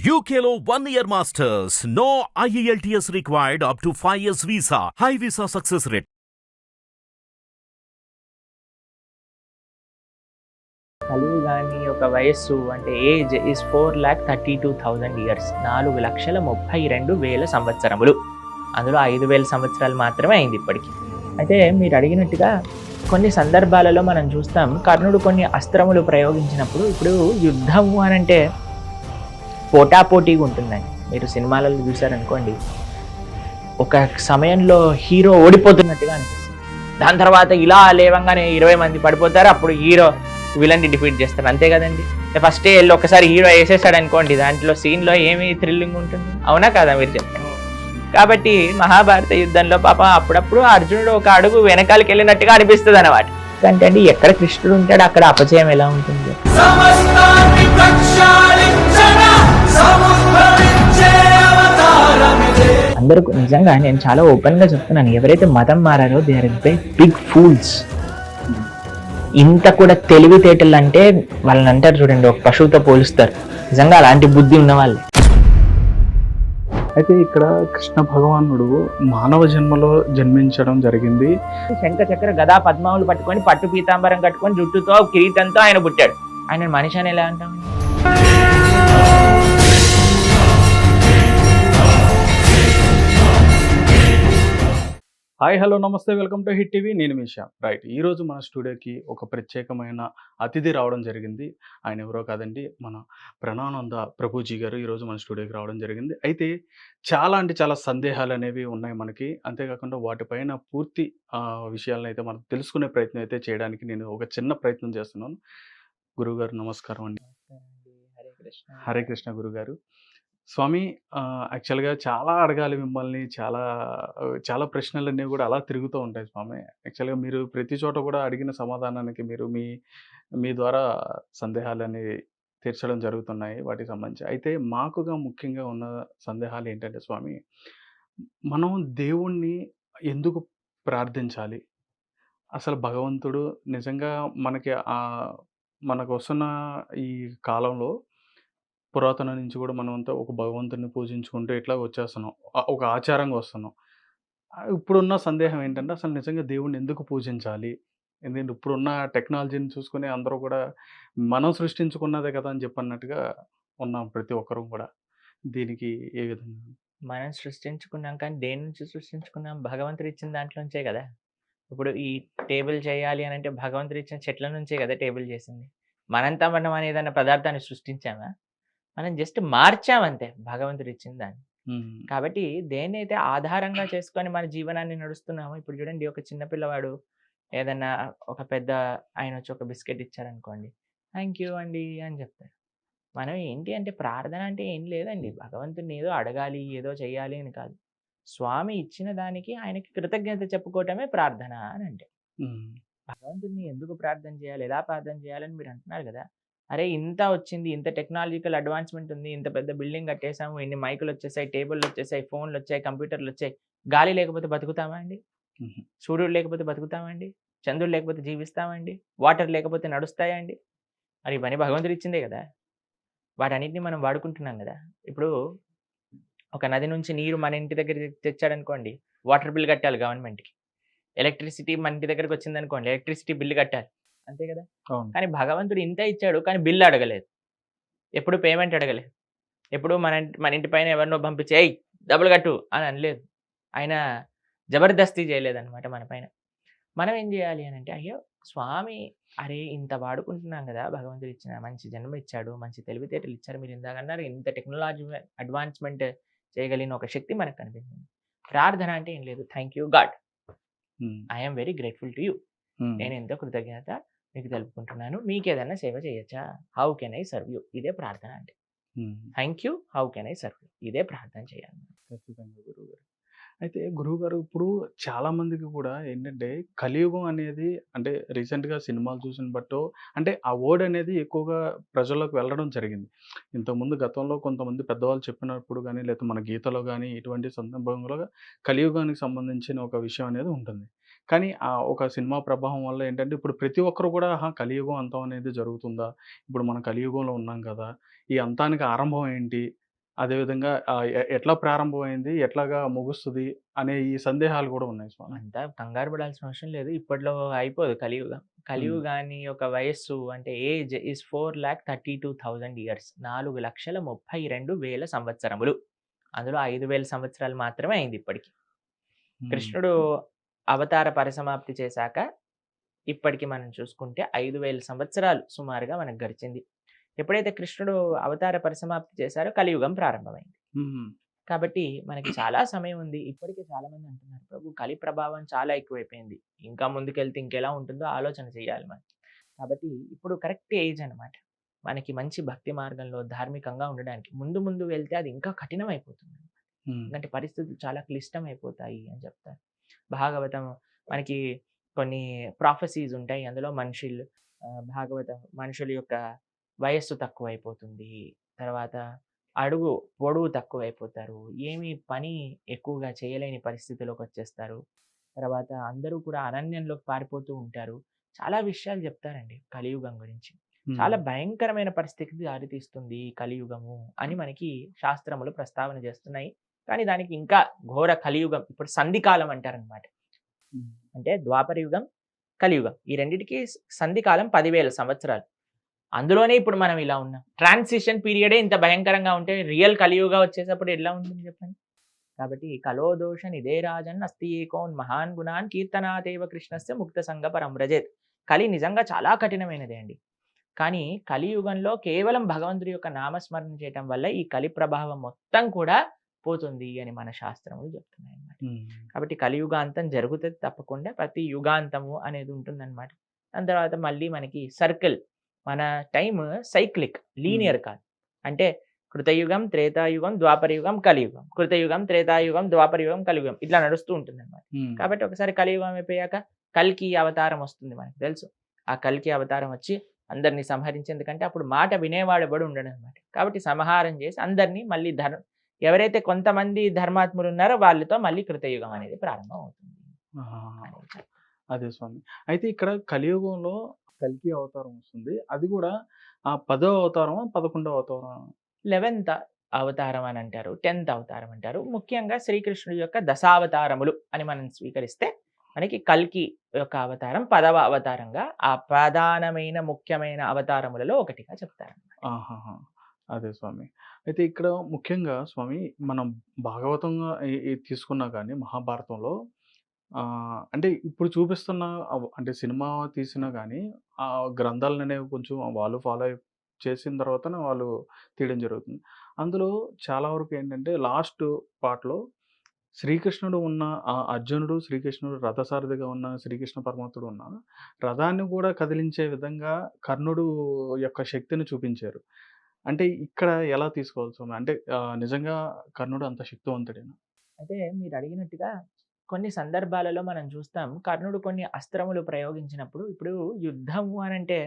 UKLO 1 year masters. No IELTS required up to 5 years visa. High visa success rate. కలియుగాని యొక్క వయస్సు అంటే age is 4,32,000 years, 4,32,000 సంవత్సరములు. అందులో 5,000 సంవత్సరాలు మాత్రమే అయింది ఇప్పటికీ. అయితే మీరు అడిగినట్టుగా కొన్ని సందర్భాలలో మనం చూస్తాం కర్ణుడు కొన్ని అస్త్రములు ప్రయోగించినప్పుడు, ఇప్పుడు యుద్ధము అని అంటే పోటాపోటీగా ఉంటుందండి. మీరు సినిమాలలో చూసారనుకోండి, ఒక సమయంలో హీరో ఓడిపోతున్నట్టుగా అనిపిస్తుంది. దాని తర్వాత ఇలా లేవంగానే 20 మంది పడిపోతారు, అప్పుడు హీరో విలన్ని డిఫీట్ చేస్తారు, అంతే కదండి. ఫస్ట్ వెళ్ళి ఒకసారి హీరో వేసేసాడు అనుకోండి, దాంట్లో సీన్లో ఏమి థ్రిల్లింగ్ ఉంటుంది, అవునా కదా మీరు చెప్పండి. కాబట్టి మహాభారత యుద్ధంలో పాప అప్పుడప్పుడు అర్జునుడు ఒక అడుగు వెనకాలకి వెళ్ళినట్టుగా అనిపిస్తుంది అన్నమాట. అంటే అండి ఎక్కడ కృష్ణుడు ఉంటాడు అక్కడ అపజయం ఎలా ఉంటుంది? అందరూ నిజంగా నేను చాలా ఓపెన్గా చెప్తున్నాను, ఎవరైతే మతం మారారో దే ఆర్ బిగ్ ఫూల్స్. ఇంత కూడా తెలివితేటలు అంటే వాళ్ళని అంటారు చూడండి, ఒక పశువుతో పోలుస్తారు. నిజంగా అలాంటి బుద్ధి ఉన్న వాళ్ళే. అయితే ఇక్కడ కృష్ణ భగవానుడు మానవ జన్మలో జన్మించడం జరిగింది. శంఖ చక్ర గదా పద్మావులు పట్టుకొని పట్టు పీతాంబరం కట్టుకొని జుట్టుతో కిరీటంతో ఆయన పుట్టాడు. ఆయన మనిషి అని ఎలా అంటాం? హాయ్ హలో నమస్తే, వెల్కమ్ టు హిట్ టీవీ. నేను మీషా. రైట్, ఈరోజు మన స్టూడియోకి ఒక ప్రత్యేకమైన అతిథి రావడం జరిగింది. ఆయన ఎవరో కాదండి, మన ప్రణానంద ప్రభుజీ గారు ఈరోజు మన స్టూడియోకి రావడం జరిగింది. అయితే చాలా అంటే చాలా సందేహాలు అనేవి ఉన్నాయి మనకి. అంతేకాకుండా వాటిపైన పూర్తి విషయాలను అయితే మనం తెలుసుకునే ప్రయత్నం అయితే చేయడానికి నేను ఒక చిన్న ప్రయత్నం చేస్తున్నాను. గురుగారు నమస్కారం అండి. హరే కృష్ణ గురుగారు. స్వామి, యాక్చువల్గా చాలా అడగాలి మిమ్మల్ని, చాలా ప్రశ్నలన్నీ కూడా అలా తిరుగుతూ ఉంటాయి స్వామి. యాక్చువల్గా మీరు ప్రతి చోట కూడా అడిగిన సమాధానానికి మీరు మీ ద్వారా సందేహాలన్నీ తీర్చడం జరుగుతున్నాయి వాటికి సంబంధించి. అయితే మాకుగా ముఖ్యంగా ఉన్న సందేహాలు ఏంటంటే స్వామి, మనం దేవుణ్ణి ఎందుకు ప్రార్థించాలి? అసలు భగవంతుడు నిజంగా మనకు వస్తున్న ఈ కాలంలో పురాతన నుంచి కూడా మనమంతా ఒక భగవంతుడిని పూజించుకుంటూ ఇట్లా వచ్చేస్తున్నాం. ఒక ఆచారంగా వస్తున్నాం. ఇప్పుడున్న సందేహం ఏంటంటే అసలు నిజంగా దేవుడిని ఎందుకు పూజించాలి? ఎందుకంటే ఇప్పుడున్న టెక్నాలజీని చూసుకొని అందరూ కూడా మనం సృష్టించుకున్నదే కదా అని చెప్పన్నట్టుగా ఉన్నాం ప్రతి ఒక్కరు కూడా. దీనికి ఏ విధంగా? మనం సృష్టించుకున్నాం, కానీ దేని నుంచి సృష్టించుకున్నాం? భగవంతుడు ఇచ్చిన దాంట్లోంచే కదా. ఇప్పుడు ఈ టేబుల్ చేయాలి అని అంటే భగవంతుడు ఇచ్చిన చెట్ల నుంచే కదా టేబుల్ చేసింది. మనం అనేదన్న పదార్థాన్ని సృష్టించామా? మనం జస్ట్ మార్చామంతే భగవంతుడు ఇచ్చిన దాన్ని. కాబట్టి దేన్నైతే ఆధారంగా చేసుకొని మన జీవనాన్ని నడుస్తున్నామో, ఇప్పుడు చూడండి, ఒక చిన్న పిల్లవాడు ఏదన్నా ఒక పెద్ద ఆయన వచ్చి ఒక బిస్కెట్ ఇచ్చారనుకోండి, థ్యాంక్ యూ అండి అని చెప్తారు. మనం ఏంటి అంటే ప్రార్థన అంటే ఏం లేదండి, భగవంతుడిని ఏదో అడగాలి ఏదో చెయ్యాలి అని కాదు. స్వామి ఇచ్చిన దానికి ఆయనకి కృతజ్ఞత చెప్పుకోవటమే ప్రార్థన అని అంటే. భగవంతుడిని ఎందుకు ప్రార్థన చేయాలి, ఎలా ప్రార్థన చేయాలని మీరు అంటున్నారు కదా. అరే ఇంత వచ్చింది, ఇంత టెక్నాలజికల్ అడ్వాన్స్మెంట్ ఉంది, ఇంత పెద్ద బిల్డింగ్ కట్టేసాము, ఇన్ని మైకులు వచ్చేసాయి, టేబుల్లు వచ్చేసాయి, ఫోన్లు వచ్చాయి, కంప్యూటర్లు వచ్చాయి. గాలి లేకపోతే బతుకుతామా అండి? సూర్యుడు లేకపోతే బతుకుతామా అండి? చంద్రుడు లేకపోతే జీవిస్తామండి? వాటర్ లేకపోతే నడుస్తాయా అండి? మరి ఇవన్నీ భగవంతుడు ఇచ్చిందే కదా. వాటన్నిటిని మనం వాడుకుంటున్నాం కదా. ఇప్పుడు ఒక నది నుంచి నీరు మన ఇంటి దగ్గర తెచ్చాడనుకోండి, వాటర్ బిల్ కట్టాలి గవర్నమెంట్కి. ఎలక్ట్రిసిటీ మన ఇంటి దగ్గరకు వచ్చిందనుకోండి, ఎలక్ట్రిసిటీ బిల్లు కట్టాలి, అంతే కదా. కానీ భగవంతుడు ఇంత ఇచ్చాడు, కానీ బిల్లు అడగలేదు, ఎప్పుడు పేమెంట్ అడగలేదు, ఎప్పుడు మన ఇంటి పైన ఎవరినో పంపించి ఏయ్ డబ్బులు కట్టు అని అనలేదు. ఆయన జబర్దస్తి చేయలేదన్నమాట మన పైన. మనం ఏం చేయాలి అని అంటే, అయ్యో స్వామి, అరే ఇంత వాడుకుంటున్నాం కదా, భగవంతుడు ఇచ్చిన మంచి జన్మ ఇచ్చాడు, మంచి తెలివితేటలు ఇచ్చారు, మీరు ఇందాక అన్నారు ఇంత టెక్నాలజీ అడ్వాన్స్మెంట్ చేయగలిగిన ఒక శక్తి మనకు కనిపించింది. ప్రార్థన అంటే ఏం లేదు, thank you God, I'm very grateful to you, నేను ఎంతో కృతజ్ఞత మీకు తెలుపుకుంటున్నాను, మీకు ఏదైనా సేవ చేయొచ్చా, how can I serve you, ఇదే ప్రార్థన అంటే. Thank you, how can I serve you, ఇదే ప్రార్థన చేయాలి. ఖచ్చితంగా గురువుగారు. అయితే గురువుగారు, ఇప్పుడు చాలా మందికి కూడా ఏంటంటే కలియుగం అనేది, అంటే రీసెంట్గా సినిమాలు చూసిన బట్టో అంటే ఆ వర్డ్ అనేది ఎక్కువగా ప్రజల్లోకి వెళ్ళడం జరిగింది. ఇంతకుముందు గతంలో కొంతమంది పెద్దవాళ్ళు చెప్పినప్పుడు కానీ, లేకపోతే మన గీతలో కానీ ఇటువంటి సందర్భంలో కలియుగానికి సంబంధించిన ఒక విషయం అనేది ఉంటుంది. కానీ ఒక సినిమా ప్రభావం వల్ల ఏంటంటే ఇప్పుడు ప్రతి ఒక్కరు కూడా కలియుగం అంతం అనేది జరుగుతుందా, ఇప్పుడు మనం కలియుగంలో ఉన్నాం కదా, ఈ అంతానికి ఆరంభం ఏంటి, అదేవిధంగా ఎట్లా ప్రారంభమైంది? ఎట్లాగా ముగుస్తది? అనే ఈ సందేహాలు గూడా ఉన్నాయి స్వామి. అంతా కంగారు పడాల్సిన అవసరం లేదు. ఇప్పట్లో అయిపోదు కలియుగం. హ్మ్. కలియుగాని యొక్క వయస్సు అంటే ఏజ్ ఈస్ 4,32,000 ఇయర్స్. 4,32,000 సంవత్సరములు. అందులో 5,000 సంవత్సరాలు మాత్రమే అయింది ఇప్పటికి. హ్మ్. కృష్ణుడు అవతార పరిసమాప్తి చేశాక ఇప్పటికి మనం చూసుకుంటే 5,000 సంవత్సరాలు సుమారుగా మనకు గడిచింది. ఎప్పుడైతే కృష్ణుడు అవతార పరిసమాప్తి చేశారో కలియుగం ప్రారంభమైంది. హుహు. కాబట్టి మనకి చాలా సమయం ఉంది. ఇప్పటికే చాలామంది అంటున్నారు, ప్రభు కలి ప్రభావం చాలా ఎక్కువైపోయింది. ఇంకా ముందుకెళ్తే ఇంకెలా ఉంటుందో ఆలోచన చేయాలి మనం. కాబట్టి ఇప్పుడు కరెక్ట్ ఏజ్ అన్నమాట. మనకి మంచి భక్తి మార్గంలో ధార్మికంగా ఉండడానికి. ముందు ముందు వెళ్తే అది ఇంకా కఠినమైపోతుంది. హ్మ్. ఎందుకంటే పరిస్థితులు చాలా క్లిష్టమైపోతాయి అని చెప్తారు. భాగవతం మనకి కొన్ని ప్రాఫెసీస్ ఉంటాయి. అందులో భాగవతం మనుషుల యొక్క వయస్సు తక్కువైపోతుంది. తర్వాత పొడవు తక్కువైపోతారు. ఏమి పని ఎక్కువగా చేయలేని పరిస్థితిలోకొచ్చేస్తారు. తర్వాత అందరూ కూడా అరణ్యంలోకి పారిపోతూ ఉంటారు. చాలా విషయాలు చెప్తారండి కలియుగం గురించి. చాలా హ్మ్. భయంకరమైన పరిస్థితికి దారితీస్తుంది ఈ కలియుగము అని మనకి శాస్త్రములు ప్రస్తావన చేస్తున్నాయి. కానీ దానికి ఇంకా ఘోర కలియుగం ఇప్పుడు సంధికాలం అంటారనమాట. హ్మ్. అంటే ద్వాపర యుగం, కలియుగం. ఈ రెండిటికి సంధికాలం 10,000 సంవత్సరాలు. అందులోనే ఇప్పుడు మనం ఇలా ఉన్నాం. ట్రాన్సిషన్ పీరియడే ఇంత భయంకరంగా ఉంటే రియల్ కలియుగ వచ్చేటప్పుడు ఎలా ఉంటుంది చెప్పండి? కాబట్టి కలో దోష నిదే రాజన్ అస్తి ఏకోన్ మహాన్ గుణాన్ కీర్తనాదేవ కృష్ణస్య ముక్త సంగ పరం వ్రజేత్. కలి నిజంగా చాలా కఠినమైనదే అండి. కానీ కలియుగంలో కేవలం భగవంతుడి యొక్క నామస్మరణ చేయటం వల్ల ఈ కలి ప్రభావం మొత్తం కూడా పోతుంది అని మన శాస్త్రములు చెప్తున్నాయి అన్నమాట. హ్మ్. కాబట్టి కలియుగాంతం జరుగుతుంది తప్పకుండా. ప్రతి యుగాంతము అనేది ఉంటుందన్నమాట. దాని తర్వాత మళ్ళీ మనకి సర్కిల్. మన టైమ్ సైక్లిక్, లీనియర్ కాదు. అంటే కృతయుగం, త్రేతాయుగం, ద్వాపరయుగం, కలియుగం. కృతయుగం, త్రేతాయుగం, ద్వాపరయుగం, కలియుగం. ఇట్లా నడుస్తూ ఉంటుందన్నమాట. హ్మ్. కాబట్టి ఒకసారి కలియుగం అయిపోయాక కల్కి అవతారం వస్తుంది మనకు తెలుసు. ఆ కల్కి అవతారం వచ్చి అందరిని సంహరించేందుకంటే అప్పుడు మాట వినేవాడు ఎవడు ఉండడు అనమాట. కాబట్టి సంహారం చేసి అందరినీ మళ్ళీ ఎవరైతే కొంతమంది ధర్మాత్ములు ఉన్నారో వాళ్ళతో మళ్ళీ కృతయుగం అనేది ప్రారంభం అవుతుంది ఆహాహా! అనేది. అదే స్వామి. అయితే ఇక్కడ కలియుగంలో కల్కి అవతారం వస్తుంది. అది గూడా 10వ అవతారమా? 11వ అవతారమా? 11th అవతారం అని అంటారు. 10th అవతారం అంటారు. ముఖ్యంగా శ్రీకృష్ణుడి యొక్క దశావతారములు అని మనం స్వీకరిస్తే మనకి కల్కి యొక్క అవతారం 10వ అవతారంగా ఆ ప్రధానమైన ముఖ్యమైన అవతారములలో ఒకటిగా చెప్తారు. ఆహాహా! అదే స్వామి. అయితే ఇక్కడ ముఖ్యంగా స్వామి మనం భాగవతంగా తీసుకున్నా గాని మహాభారతంలో అంటే ఇప్పుడు చూపిస్తున్న అంటే సినిమా తీసినా గాని ఆ గ్రంథాలనేవి కొంచెం వాళ్ళు ఫాలో చేసిన తర్వాతనే వాళ్ళు తీయడం జరుగుతుంది. అందులో చాలా వరకు ఏంటంటే లాస్ట్ పార్ట్‌లో శ్రీకృష్ణుడు ఉన్న అర్జునుడు, శ్రీకృష్ణుడు రథసారథిగా ఉన్న శ్రీకృష్ణ పరమాత్ముడు ఉన్న రథాన్ని కూడా కదిలించే విధంగా కర్ణుడు యొక్క శక్తిని చూపించారు. అంటే ఇక్కడ ఎలా తీసుకోవాలి స్వామి? అంటే నిజంగా కర్ణుడు అంత శక్తివంతుడేనా? అయితే మీరు అడిగినట్టుగా కొన్ని సందర్భాలలో మనం చూస్తాం కర్ణుడు కొన్ని అస్త్రములు ప్రయోగించినప్పుడు ఇప్పుడు యుద్ధము అనంటే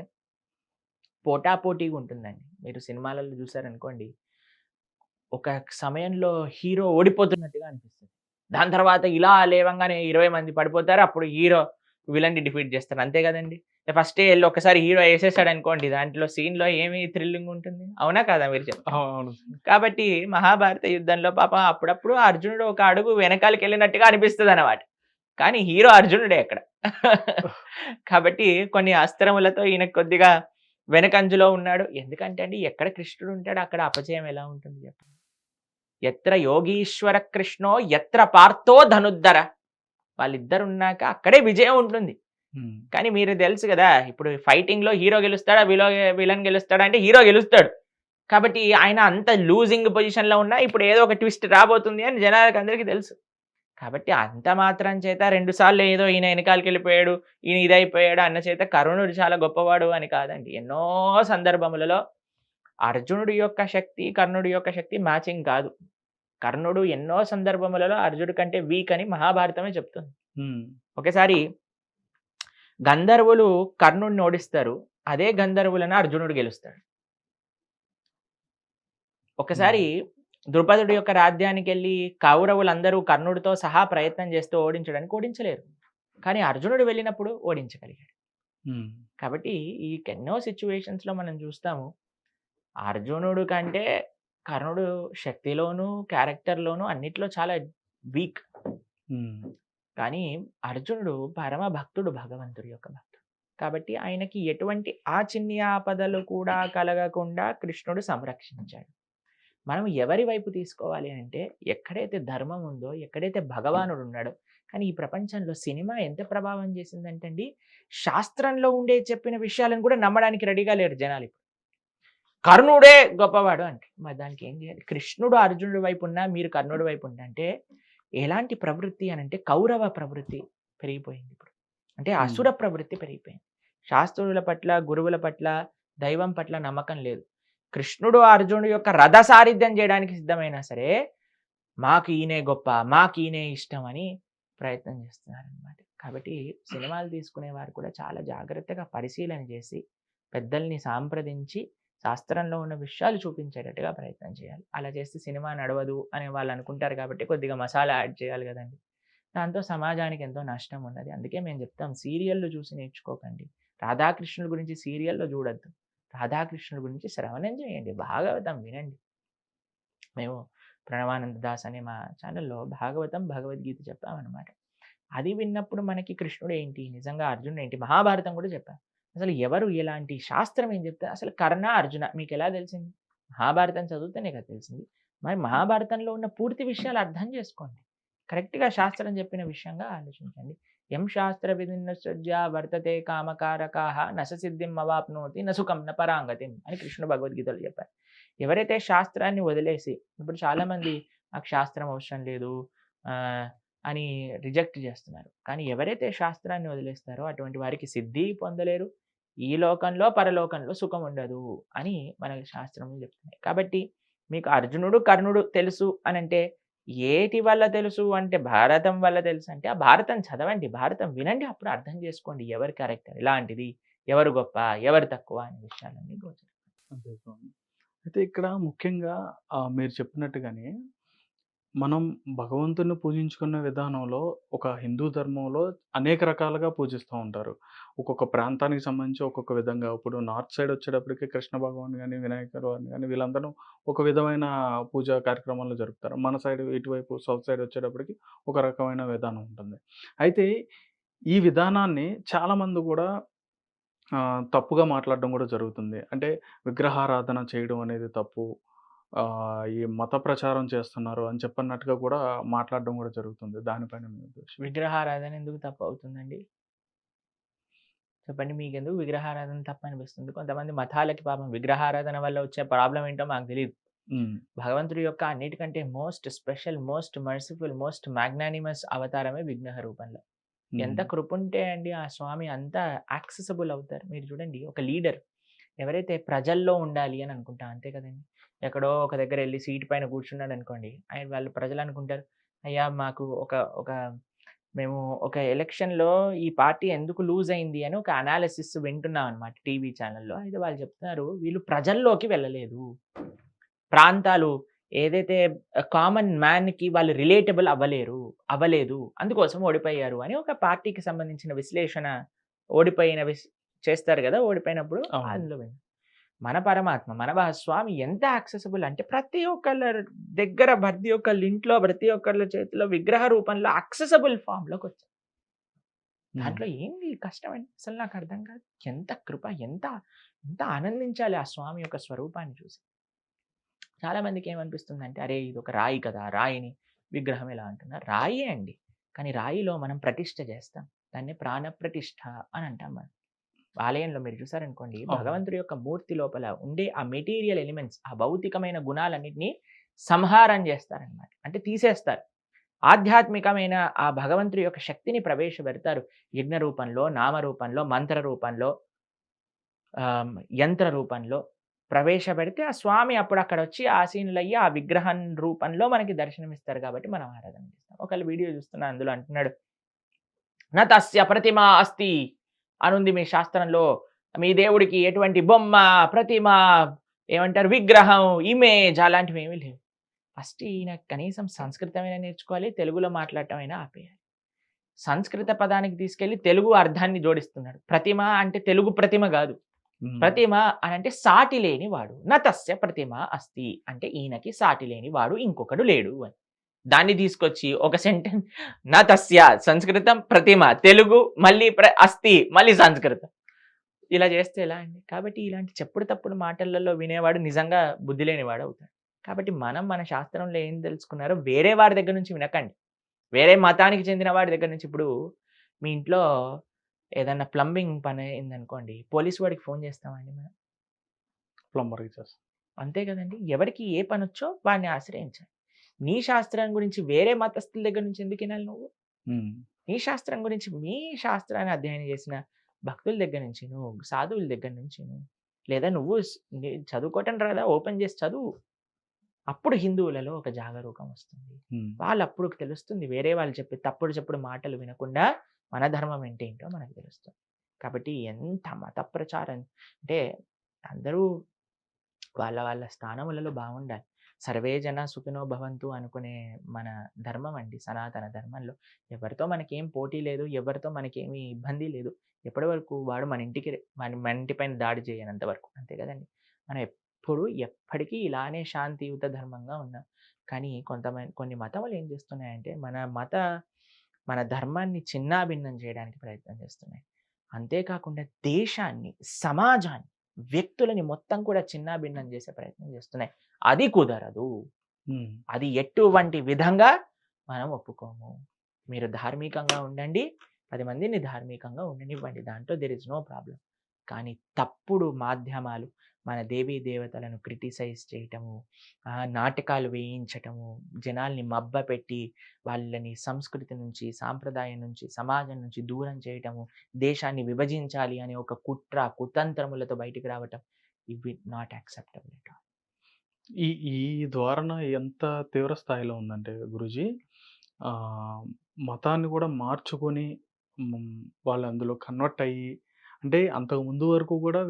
పోటాపోటీగా ఉంటుందండి. మీరు సినిమాలలో చూసారనుకోండి, ఒక సమయంలో హీరో ఓడిపోతున్నట్టుగా అనిపిస్తది. దాని తర్వాత ఇలా లేవంగానే 20 మంది పడిపోతారు. అప్పుడు హీరో విలన్‌ని డిఫీట్ చేస్తారు. అంతే కదండీ! ఫస్టే ఎళ్లి ఒక్కసారి హీరో ఏసేసాడనుకోండి దాంట్లో సీన్‌లో ఏమి థ్రిల్లింగ్ ఉంటుంది. అవునా కాదా మీరు చెప్పండి? అవును. కాబట్టి మహాభారత యుద్ధంలో పాపం అప్పుడప్పుడు అర్జునుడు ఒక అడుగు వెనకాలకెళ్ళినట్టుగా అనిపిస్తదనమాట. కానీ హీరో అర్జునుడే అక్కడ. కాబట్టి కొన్ని అస్త్రములతో ఈయన కొద్దిగా వెనకంజలో ఉన్నాడు. ఎందుకంటే అండి ఎక్కడ కృష్ణుడు ఉంటాడో అక్కడ అపజయం ఎలా ఉంటుంది చెప్పండి? ఎత్ర యోగీశ్వర కృష్ణో ఎత్ర పార్థో ధనుద్ధర. వాళ్ళిద్దరున్నాక అక్కడే విజయం ఉంటుంది. హ్మ్. కానీ మీరు తెలుసు గదా! ఇప్పుడు ఫైటింగ్‌లో హీరో గెలుస్తాడా? విలన్ గెలుస్తాడా? అంటే హీరో గెలుస్తాడు. కాబట్టి ఆయన అంత లూజింగ్ పొజిషన్‌లో ఉన్నా ఇప్పుడు ఏదో ఒక ట్విస్ట్ రాబోతుంది అని జనాలకందరికీ తెలుసు. కాబట్టి అంత మాత్రం చేత 2 సార్లు ఏదో ఈయన ఎనకాలకెళ్ళిపోయాడు, ఈయన ఇదైపోయాడు అన్న చేత కర్ణుడు చాలా గొప్పవాడు అని కాదండి. ఎన్నో సందర్భములలో అర్జునుడి యొక్క శక్తి, కర్ణుడి యొక్క శక్తి మ్యాచింగ్ కాదు. కర్ణుడు ఎన్నో సందర్భములలో అర్జునుడి కంటే వీక్ అని మహాభారతమే చెప్తుంది. హ్మ్. ఒకసారి గంధర్వులు కర్ణుడిని ఓడిస్తారు. అదే గంధర్వులను అర్జునుడు గెలుస్తాడు. ఒకసారి ద్రుపదుడి యొక్క రాజ్యానికెళ్ళి కౌరవులందరూ కర్ణుడితో సహా ప్రయత్నం చేస్తూ ఓడించడానికి ఓడించలేరు. కానీ అర్జునుడు వెళ్ళినప్పుడు ఓడించగలిగాడు. హ్మ్. కాబట్టి ఈ ఎన్నో సిట్యుయేషన్స్‌లో మనం చూస్తాము. అర్జునుడు కంటే కర్ణుడు శక్తిలోను, క్యారెక్టర్‌లోను అన్నిట్లో చాలా వీక్. హ్మ్. కానీ అర్జునుడు పరమ భక్తుడు, భగవంతుడి యొక్క భక్తుడు. కాబట్టి ఆయనకి ఎటువంటి చిన్ని ఆపదలు కూడా కలగకుండా కృష్ణుడు సంరక్షించాడు. మనం ఎవరి వైపు తీసుకోవాలి అంటే, ఎక్కడైతే ధర్మం ఉందో, ఎక్కడైతే భగవానుడు ఉన్నాడో. కానీ ఈ ప్రపంచంలో సినిమా ఎంత ప్రభావం చేసిందంటే అండి, శాస్త్రంలో ఉండే చెప్పిన విషయాలను కూడా నమ్మడానికి రెడీగా లేరు జనాలు ఇప్పుడు. కర్ణుడే గొప్పవాడు అంటే మరి దానికి ఏం చేయాలి? కృష్ణుడు అర్జునుడి వైపు ఉన్నా, మీరు కర్ణుడి వైపు ఉన్నా అంటే ఎలాంటి ప్రవృత్తి అనంటే కౌరవ ప్రవృత్తి పెరిగిపోయింది ఇప్పుడు. అంటే హ్మ్. అసుర ప్రవృత్తి పెరిగిపోయింది. శాస్త్రుల పట్ల, గురువుల పట్ల, దైవం పట్ల నమ్మకం లేదు. కృష్ణుడు అర్జునుడు యొక్క రథ సారిథ్యం చేయడానికి సిద్ధమైనా సరే, మాకు ఈయనే గొప్ప, మాకు ఈయనే ఇష్టం అని ప్రయత్నం చేస్తున్నారనమాట. కాబట్టి సినిమాలు తీసుకునేవారు కూడా చాలా జాగ్రత్తగా పరిశీలన చేసి, పెద్దల్ని సంప్రదించి, శాస్త్రంలో ఉన్న విషయాలు చూపించేటట్టుగా ప్రయత్నం చేయాలి. అలా చేస్తే సినిమా నడవదు అని వాళ్ళు అనుకుంటారు కాబట్టి కొద్దిగా మసాలా యాడ్ చేయాలి కదండీ! దాంతో సమాజానికి ఎంతో నష్టం ఉన్నది. అందుకే మేము చెప్తాం, సీరియల్‌లు చూసి నేర్చుకోకండి. రాధాకృష్ణుల గురించి సీరియల్‌లో చూడొద్దు. రాధాకృష్ణుల గురించి శ్రవణం చేయండి. భాగవతం వినండి. మేము ప్రణవానంద దాస్ అనే మా ఛానల్‌లో భాగవతం, భగవద్గీత చెప్పామనమాట. అది విన్నప్పుడు మనకి కృష్ణుడు ఏంటి, నిజంగా అర్జునుడు ఏంటి, మహాభారతం కూడా చెప్పాం. అసలు ఎవరు ఎలాంటి శాస్త్రం ఏం చెప్తే అసలు కర్ణ, అర్జున మీకెలా తెలిసింది? మహాభారతం చదివితేనే కదా తెలిసింది. మరి మహాభారతంలో ఉన్న పూర్తి విషయాలు అర్థం చేసుకోండి. కరెక్ట్‌గా శాస్త్రం చెప్పిన విషయంగా ఆలోచించండి. యం శాస్త్ర విధిన్నశ్చర్య వర్తతే కామకారకాః నస సిద్ధిం అవాప్నోతి న సుఖం న పరాంగతిం అని కృష్ణుడు భగవద్గీతలో చెప్పారు. ఎవరైతే శాస్త్రాన్ని వదిలేసి, ఇప్పుడు చాలామంది నాకు శాస్త్రం అవసరం లేదు అని రిజెక్ట్ చేస్తున్నారు. కానీ ఎవరైతే శాస్త్రాన్ని వదిలేస్తారో అటువంటి వారికి సిద్ధి పొందలేరు. ఈ లోకంలో, పరలోకంలో సుఖం ఉండదు అని మనకి శాస్త్రములు చెప్తున్నాయి. కాబట్టి మీకు అర్జునుడు, కర్ణుడు తెలుసు అనంటే ఏటి వల్ల తెలుసు అంటే భారతం వల్ల తెలుసు అంటే, ఆ భారతం చదవండి, భారతం వినండి, అప్పుడు అర్థం చేసుకోండి ఎవరి క్యారెక్టర్ ఎలాంటిది, ఎవరు గొప్ప, ఎవరు తక్కువ అనే విషయాలన్నీ గోచరం. అంతే స్వామి. అయితే ఇక్కడ ముఖ్యంగా మీరు చెప్పినట్టుగానే మనం భగవంతుడిని పూజించుకునే విధానంలో ఒక హిందూ ధర్మంలో అనేక రకాలుగా పూజిస్తూ ఉంటారు. ఒక్కొక్క ప్రాంతానికి సంబంధించి ఒక్కొక్క విధంగా. ఇప్పుడు నార్త్ సైడ్ వచ్చేటప్పటికి కృష్ణ భగవాన్ గాని, వినాయకుడు అని గాని వీళ్ళందరూ ఒక విధమైన పూజా కార్యక్రమాలు జరుపుతారు. మన సైడ్ ఇటువైపు సౌత్ సైడ్ వచ్చేటప్పటికి ఒక రకమైన విధానం ఉంటుంది. అయితే ఈ విధానాన్ని చాలామంది కూడా తప్పుగా మాట్లాడడం కూడా జరుగుతుంది. అంటే విగ్రహారాధన చేయడం అనేది తప్పు. ఈ మత ప్రచారం చేస్తున్నారు అని చెప్పన్నట్టుగా కూడా మాట్లాడడం కూడా జరుగుతుంది. దానిపైన మీ ఉద్దేశం? విగ్రహారాధన ఎందుకు తప్పు అవుతుందండి? చెప్పండి, మీకెందుకు విగ్రహారాధన తప్పు అనిపిస్తుంది? కొంతమంది మతాలకి పాపం విగ్రహారాధన వల్ల వచ్చే ప్రాబ్లమ్ ఏంటో మాకు తెలీదు. హ్మ్. భగవంతుడి యొక్క అన్నిటికంటే most special, most merciful, most magnanimous అవతారమే విగ్రహ రూపంలో. ఎంత హ్మ్. కృపుంటే అండి ఆ స్వామి అంత యాక్సెసిబుల్ అవుతారు. మీరు చూడండి, ఒక లీడర్ ఎవరైతే ప్రజల్లో ఉండాలి అని అనుకుంటాం, అంతే కదండి. ఎక్కడో ఒక దగ్గర వెళ్ళి సీట్ పైన కూర్చున్నాడు అనుకోండి, ఆయన వాళ్ళు ప్రజలు అనుకుంటారు, అయ్యా మాకు ఒక ఒక మేము ఒక ఎలక్షన్‌లో ఈ పార్టీ ఎందుకు లూజ్ అయింది అని ఒక అనాలిసిస్ వింటున్నాం అనమాట టీవీ ఛానల్‌లో. అయితే వాళ్ళు చెప్తున్నారు, వీళ్ళు ప్రజల్లోకి వెళ్ళలేదు. ప్రాంతాలు ఏదైతే కామన్ మ్యాన్‌కి వాళ్ళు రిలేటబుల్ అవ్వలేదు. అందుకోసం ఓడిపోయారు అని ఒక పార్టీకి సంబంధించిన విశ్లేషణ, ఓడిపోయిన చేస్తారు గదా! ఓడిపోయినప్పుడు అవును. అందులో విన్నా. మన పరమాత్మ, మన స్వామి ఎంత యాక్సెసిబుల్ అంటే ప్రతి ఒక్కళ్ళ దగ్గర, ప్రతి ఒక్కళ్ళ ఇంట్లో, ప్రతి ఒక్కళ్ళ చేతిలో విగ్రహ రూపంలో యాక్సెసిబుల్ ఫార్మ్‌లోకొచ్చారు. హ్మ్. దాంట్లో ఏంది కష్టమండి? అసలు నాకు అర్థం కాదు. ఎంత కృప, ఎంత ఎంత ఆనందించాలి ఆ స్వామి యొక్క స్వరూపాన్ని చూసి. చాలా మందికి ఏమనిపిస్తుందంటే, అరే ఇదొక రాయి కదా! రాయిని విగ్రహం ఎలా అంటున్నారు? రాయే అండి. కానీ రాయిలో మనం ప్రతిష్ఠ చేస్తాం. దాన్ని ప్రాణప్రతిష్ఠ అని అంటాం మనం. ఆలయంలో మీరు చూసారనుకోండి, అవును. భగవంతుడి యొక్క మూర్తి లోపల ఉండే ఆ మెటీరియల్ ఎలిమెంట్స్, ఆ భౌతికమైన గుణాలన్నిటిని సంహారం చేస్తారనమాట. అంటే తీసేస్తారు. ఆధ్యాత్మికమైన ఆ భగవంతుడి యొక్క శక్తిని ప్రవేశపెడతారు. యజ్ఞ రూపంలో, నామ రూపంలో, మంత్ర రూపంలో, యంత్ర రూపంలో ప్రవేశపెడితే ఆ స్వామి అప్పుడు అక్కడ వచ్చి ఆసీనులయ్యి ఆ విగ్రహం రూపంలో మనకి దర్శనమిస్తారు కాబట్టి మనం ఆరాధన చేస్తాం. ఒకళ్ళు వీడియో చూస్తున్నా, అందులో అంటున్నాడు, "న తస్య ప్రతిమ అస్తి" అనుంది మీ శాస్త్రంలో. మీ దేవుడికి ఎటువంటి బొమ్మ, ప్రతిమ, ఏమంటారు విగ్రహం, ఇమేజ్ అలాంటివి ఏమీ లేవు. ఫస్ట్ ఈయన కనీసం సంస్కృతమైనా నేర్చుకోవాలి, తెలుగులో మాట్లాడటమైనా ఆపేయాలి. సంస్కృత పదానికి తీసుకెళ్ళి తెలుగు అర్థాన్ని జోడిస్తున్నాడు. ప్రతిమ అంటే తెలుగు ప్రతిమ కాదు. ప్రతిమ అని అంటే సాటి లేని వాడు. నతస్య ప్రతిమ అస్తి అంటే ఈయనకి సాటి లేని వాడు ఇంకొకడు లేడు అని. దాన్ని తీసుకొచ్చి ఒక సెంటెన్స్ నతస్య సంస్కృతం ప్రతిమ తెలుగు మళ్ళీ అస్తి మళ్ళీ సంస్కృతం. ఇలా చేస్తే ఎలా అండి? కాబట్టి ఇలాంటి చెప్పుడు తప్పుడు మాటలలో వినేవాడు నిజంగా బుద్ధి లేనివాడు అవుతాడు. కాబట్టి మనం మన శాస్త్రంలో ఏం తెలుసుకున్నారో వేరే వాడి దగ్గర నుంచి వినకండి. వేరే మతానికి చెందిన వాడి దగ్గర నుంచి ఇప్పుడు మీ ఇంట్లో ఏదన్నా ప్లంబింగ్ పని అయిందనుకోండి, పోలీస్ వాడికి ఫోన్ చేస్తామండి మనం. ప్లంబర్‌కి చేస్తాం. అంతే కదండీ! ఎవరికి ఏ పనొచ్చో వాడిని ఆశ్రయించాలి. నీ శాస్త్రం గురించి వేరే మతస్థుల దగ్గర నుంచి ఎందుకు వినాలి నువ్వు? నీ శాస్త్రం గురించి మీ శాస్త్రాన్ని అధ్యయనం చేసిన భక్తుల దగ్గర నుంచి నువ్వు, సాధువుల దగ్గర నుంచి నువ్వు, లేదా నువ్వు చదువుకోవటం రాదా ఓపెన్ చేసి చదువు. అప్పుడు హిందువులలో ఒక జాగరూకం వస్తుంది. వాళ్ళప్పుడు తెలుస్తుంది వేరే వాళ్ళు చెప్పే చెప్పుడు మాటలు వినకుండా మన ధర్మం ఏంటో మనకు తెలుస్తుంది. కాబట్టి ఎంత మత ప్రచారం అంటే అందరూ వాళ్ళ వాళ్ళ స్థానములలో బాగుండాలి. సర్వే జన సుఖినో భవంతు అనుకునే మన ధర్మం అండి సనాతన ధర్మంలో. ఎవరితో మనకేం పోటీ లేదు, ఎవరితో మనకేమీ ఇబ్బంది లేదు. ఎప్పటి వరకు వాడు మన ఇంటి పైన దాడి చేయనంత వరకు. అంతే కదండి! మనం ఎప్పటికీ ఇలానే శాంతియుత ధర్మంగా ఉన్నాం. కానీ కొన్ని మతములు ఏం చేస్తున్నాయంటే మన ధర్మాన్ని చిన్నాభిన్నం చేయడానికి ప్రయత్నం చేస్తున్నాయి. అంతేకాకుండా దేశాన్ని, సమాజాన్ని, వ్యక్తులని మొత్తం కూడా చిన్నాభిన్నం చేసే ప్రయత్నం చేస్తున్నాయి. అది కుదరదు. అది ఎటువంటి విధంగా మనం ఒప్పుకోము. మీరు ధార్మికంగా ఉండండి. 10 మందిని ధార్మికంగా ఉండనివ్వండి. దాంట్లో దేర్ ఇస్ నో ప్రాబ్లమ్. కానీ తప్పుడు మాధ్యమాలు మన దేవీ దేవతలను క్రిటిసైజ్ చేయటము, నాటకాలు వేయించటము, జనాల్ని మబ్బపెట్టి వాళ్ళని సంస్కృతి నుంచి, సాంప్రదాయం నుంచి, సమాజం నుంచి దూరం చేయటము, దేశాన్ని విభజించాలి అనే ఒక కుతంత్రములతో బయటికి రావటం ఇవి నాట్ యాక్సెప్టబుల్ ఎట్ ఆల్. ఈ ఈ ధోరణ ఎంత తీవ్ర స్థాయిలో ఉందంటే గురూజీ, మతాన్ని కూడా మార్చుకొని వాళ్ళు అందులో కన్వర్ట్ అయ్యి, అంటే అంతకు ముందు వరకు కూడా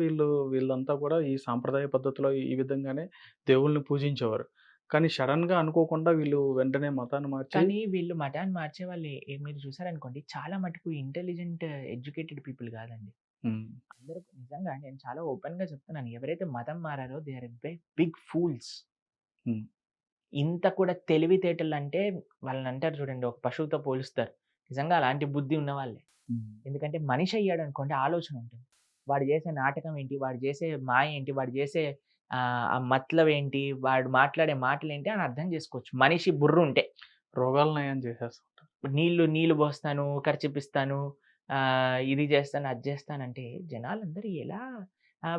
వీళ్ళంతా కూడా ఈ సాంప్రదాయ పద్ధతిలో ఈ విధంగానే దేవుళ్ళని పూజించేవారు. కానీ సడన్‌గా అనుకోకుండా వీళ్ళు వెంటనే మతాన్ని మార్చి కానీ వీళ్ళు మతాన్ని మార్చే వాళ్ళు మీరు చూసారనుకోండి చాలా మటుకు ఇంటెలిజెంట్, ఎడ్యుకేటెడ్ పీపుల్ కాదండి. అందరూ నిజంగా నేను చాలా ఓపెన్‌గా చెప్తున్నాను. ఎవరైతే మతం మారారో దే ఆర్ బిగ్ ఫూల్స్. ఇంత కూడా తెలివితేటలు అంటే వాళ్ళని అంటారు చూడండి, ఒక పశువుతో పోలుస్తారు. నిజంగా అలాంటి బుద్ధి ఉన్న వాళ్ళే. ఎందుకంటే మనిషి అయ్యాడు అనుకోండి ఆలోచన ఉంటుంది. వాడు చేసే నాటకం ఏంటి, వాడు చేసే మాయ ఏంటి, వాడు చేసే ఆ మతలబ్ ఏంటి, వాడు మాట్లాడే మాటలు ఏంటి అని అర్థం చేసుకోవచ్చు. మనిషి బుర్ర ఉంటే. రోగాలు నయం చేసేస్తుంటారు. నీళ్లు పోస్తాను, ఖర్చిపిస్తాను, ఇది చేస్తాను, అది చేస్తానంటే జనాలందరూ ఎలా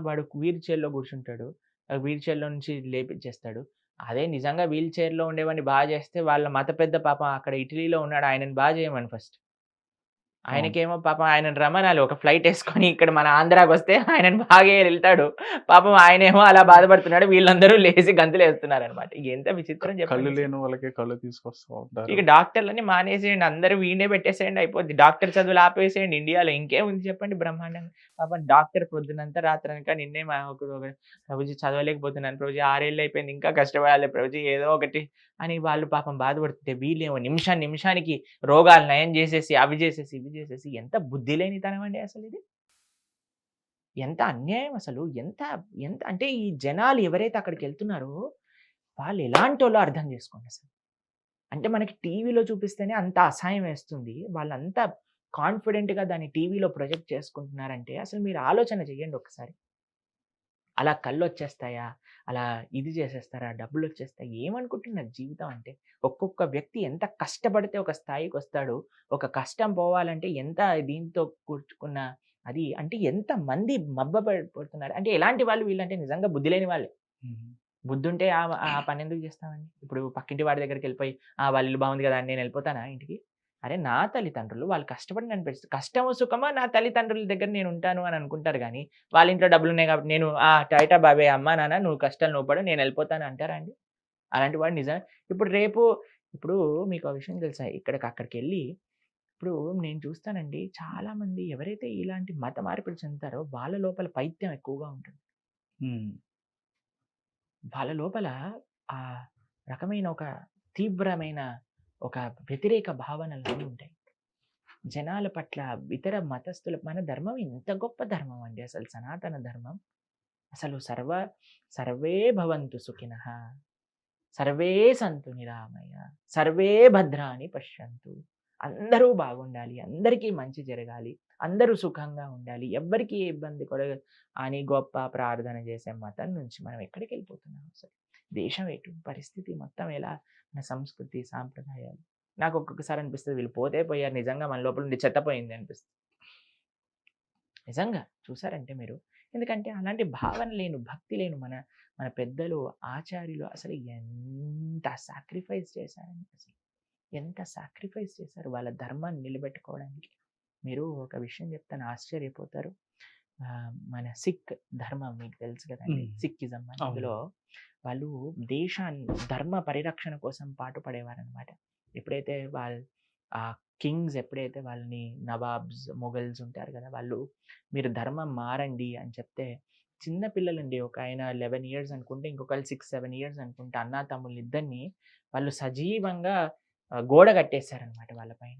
వాడు వీల్ చైర్‌లో కూర్చుంటాడు. వీల్ చైర్‌లో నుంచి లేపించేస్తాడు. అదే నిజంగా వీల్ చైర్‌లో ఉండేవాడిని బాగా చేస్తే వాళ్ళ మత పెద్ద పాపం అక్కడ ఇటలీలో ఉన్నాడు. ఆయనని బాగా చేయమని ఫస్ట్. ఆయనకేమో పాపం ఆయనను రమ్మనాలి. ఒక ఫ్లైట్ ఏసుకొని ఇక్కడ మన ఆంధ్రాకొస్తే ఆయనను బాగా వెళ్తాడు. పాపం ఆయనేమో అలా బాధపడుతున్నాడు. వీళ్ళందరూ లేసి గంతులేస్తున్నారనమాట. ఎంత విచిత్రం కళ్ళు చెప్పండి. లేని వాళ్ళకి కళ్ళు తీసుకొస్తా ఉంటారు. ఇక డాక్టర్లని మానేసేయండి. అందరూ వీడినే పెట్టేసేయండి అయిపోద్ది. డాక్టర్ చదువులు ఆపేసేయండి ఇండియాలో. ఇంకేముంది చెప్పండి బ్రహ్మాండంగా. పాపం డాక్టర్ పొద్దునంతా రాత్రనక నిన్నే ప్రభుజీ చదవలేకపోతున్నాను ప్రభుజీ 6 ఏళ్ళు అయిపోయింది ఇంకా కష్టపడాలి ప్రభుజీ ఏదో ఒకటి అని వాళ్ళు పాపం బాధపడుతుంటే వీళ్ళేమో నిమిషానికి రోగాలు నయం చేసేసి, అవి చేసేసి, ఇవి చేసేసి ఎంత బుద్ధి లేనితనం అండి అసలు ఇది. ఎంత అన్యాయం అసలు. ఎంత ఎంత అంటే ఈ జనాలు ఎవరైతే అక్కడికెళ్తున్నారో వాళ్ళు ఎలాంటోళ్ళో అర్థం చేసుకోండి అసలు. అంటే మనకి టీవీలో చూపిస్తేనే అంత అసహ్యం వేస్తుంది. వాళ్ళంత కాన్ఫిడెంట్‌గా దాన్ని టీవీలో ప్రొజెక్ట్ చేసుకుంటున్నారంటే అసలు మీరు ఆలోచన చేయండి ఒకసారి. అలా కళ్ళొచ్చేస్తాయా? అలా ఇది చేసేస్తారా? డబ్బులొచ్చేస్తాయి. ఏమనుకుంటున్నారు జీవితం అంటే? ఒక్కొక్క వ్యక్తి ఎంత కష్టపడితే ఒక స్థాయికొస్తాడో, ఒక కష్టం పోవాలంటే ఎంత దీంతో కూర్చుకున్న అది అంటే ఎంతమంది పడుతున్నారు. అంటే ఎలాంటి వాళ్ళు వీళ్ళంటే నిజంగా బుద్ధి లేని వాళ్ళే. బుద్ధుంటే ఆ పనెందుకు చేస్తామండి? ఇప్పుడు పక్కింటి వాడి దగ్గరికెళ్ళిపోయి వాళ్ళ ఇల్లు బాగుంది కదా! అని నేను వెళ్ళిపోతానా ఇంటికి? అరే నా తల్లిదండ్రులు వాళ్ళు కష్టపడి నన్ను పెంచుతారు. కష్టమో, సుఖమో నా తల్లిదండ్రుల దగ్గర నేను ఉంటాను అని అనుకుంటారు గానీ, వాళ్ళ ఇంట్లో డబ్బులున్నాయి కాబట్టి నేను టాటా బాబాయ్ అమ్మా, నాన్న నువ్వు కష్టాలు నువ్వు పడు నేను వెళ్ళిపోతాను అంటారా అండి? అలాంటి వాడు ఇప్పుడు మీకు ఆ విషయం తెలుసా? అక్కడికెళ్ళి ఇప్పుడు నేను చూస్తానండి చాలామంది ఎవరైతే ఇలాంటి మత మార్పిడి చెందుతారో వాళ్ళ లోపల పైత్యం ఎక్కువగా ఉంటుంది. వాళ్ళ లోపల ఆ రకమైన ఒక తీవ్రమైన ఒక వ్యతిరేక భావనలన్నీ ఉంటాయి. జనాల పట్ల, ఇతర మతస్థుల మన ధర్మం ఎంత గొప్ప ధర్మం అండి అసలు సనాతన ధర్మం. అసలు సర్వే భవంతు సుఖినః, సర్వే సంతు నిరామయ, సర్వే భద్రాని పశ్యంతు. అందరూ బాగుండాలి, అందరికీ మంచి జరగాలి, అందరూ సుఖంగా ఉండాలి, ఎవ్వరికీ ఏ ఇబ్బంది అని గొప్ప ప్రార్థన చేసే మతం నుంచి మనం ఎక్కడికి వెళ్ళిపోతున్నాం అసలు? దేశం ఎటు, పరిస్థితి మొత్తం ఎలా, మన సంస్కృతి సాంప్రదాయాలు. నాకు ఒక్కొక్కసారి అనిపిస్తుంది వీళ్ళు పోతే పోయారు, నిజంగా మన లోపల నుండి చెత్త పోయింది అనిపిస్తుంది. నిజంగా చూసారంటే మీరు, ఎందుకంటే అలాంటి భావన లేను, భక్తి లేను మన మన పెద్దలు, ఆచార్యులు అసలు ఎంత సాక్రిఫైస్ చేశారండి. అసలు ఎంత సాక్రిఫైస్ చేశారు వాళ్ళ ధర్మాన్ని నిలబెట్టుకోవడానికి. మీరు ఒక విషయం చెప్తాను, ఆశ్చర్యపోతారు. మన సిక్ ధర్మం మీకు తెలుసు కదండి, సిక్కిజం అందులో వాళ్ళు ధర్మ పరిరక్షణ కోసం పాటుపడేవారనమాట. ఎప్పుడైతే ఆ కింగ్స్ ఎప్పుడైతే వాళ్ళని, నవాబ్స్, మొఘల్స్ ఉంటారు కదా, వాళ్ళు మీరు ధర్మం మారండి అని చెప్తే, చిన్న పిల్లలండి, ఒక ఆయన 11 years అనుకుంటే, ఇంకొకళ్ళు 6-7 years అనుకుంటే, అన్నా తమ్ముళ్ళు ఇద్దరిని వాళ్ళు సజీవంగా గోడ కట్టేశారనమాట వాళ్ళ పైన.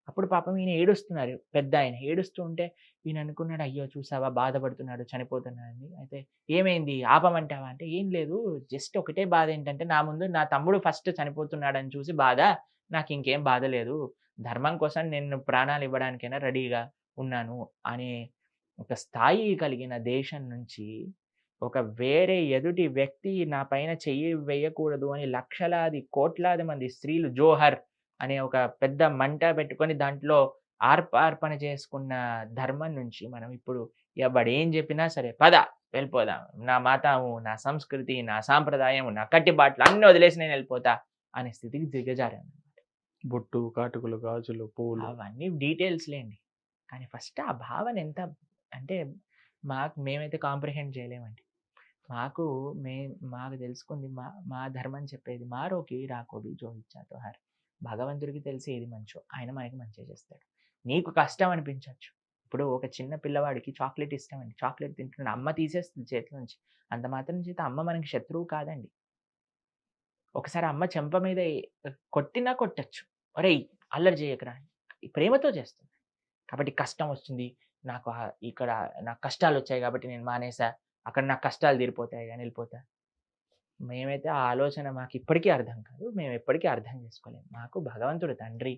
అప్పుడు పాపం ఈయన ఏడుస్తున్నారు, పెద్ద ఆయన ఏడుస్తూ ఉంటే ఈయన అనుకున్నాడు, అయ్యో చూసావా బాధపడుతున్నాడు, చనిపోతున్నాడని. అయితే ఏమైంది ఆపమంటావా అంటే, ఏం లేదు, జస్ట్ ఒకటే బాధ ఏంటంటే, నా ముందు నా తమ్ముడు ఫస్ట్ చనిపోతున్నాడని చూసి బాధ, నాకు ఇంకేం బాధ లేదు, ధర్మం కోసం నేను ప్రాణాలు ఇవ్వడానికైనా రెడీగా ఉన్నాను అనే ఒక స్థాయి కలిగిన దేశం నుంచి, ఒక వేరే ఎదుటి వ్యక్తి నా పైన చెయ్యి వేయకూడదు అని లక్షలాది కోట్లాది మంది స్త్రీలు జోహర్ అనే ఒక పెద్ద మంట పెట్టుకొని దాంట్లో ఆర్పణ చేసుకున్న ధర్మం నుంచి మనం ఇప్పుడు ఎవడేం చెప్పినా సరే పద వెళ్ళిపోదాం, నా మతము, నా సంస్కృతి, నా సాంప్రదాయం, నా కట్టుబాట్లు అన్నీ వదిలేసి నేను వెళ్ళిపోతా అనే స్థితికి దిగజారాను. బొట్టు, కాటుకలు, గాజులు, పూలు, అవన్నీ డీటెయిల్స్ లేండి. కానీ ఫస్ట్ ఆ భావన ఎంత అంటే, మేమైతే కాంప్రిహెండ్ చేయలేమండి. మాకు తెలుసుకుంది మా ధర్మం చెప్పేది, మారోకి రాకోబి జో ఇచ్చా తోహార్. భగవంతుడికి తెలిసి ఏది మంచో ఆయన మనకి మంచిగా చేస్తాడు. నీకు కష్టం అనిపించవచ్చు. ఇప్పుడు ఒక చిన్న పిల్లవాడికి చాక్లెట్ ఇష్టం అండి, చాక్లెట్ తింటున్నాడు, అమ్మ తీసేస్తుంది చేతిలో నుంచి. అంత మాత్రం చేత అమ్మ మనకి శత్రువు కాదండి. ఒకసారి అమ్మ చెంప మీద కొట్టినా కొట్టచ్చు, ఒరేయ్ అల్లరి చేయకరా, ప్రేమతో చేస్తుంది. కాబట్టి కష్టం వస్తుంది, నాకు ఇక్కడ నాకు కష్టాలు వచ్చాయి కాబట్టి నేను మానేసా, అక్కడ నాకు కష్టాలు తీరిపోతాయి అని వెళ్ళిపోతా. మేమైతే ఆ ఆలోచన మాకు ఇప్పటికీ అర్థం కాదు, మేము ఎప్పటికీ అర్థం చేసుకోలేము. మాకు భగవంతుడు తండ్రి,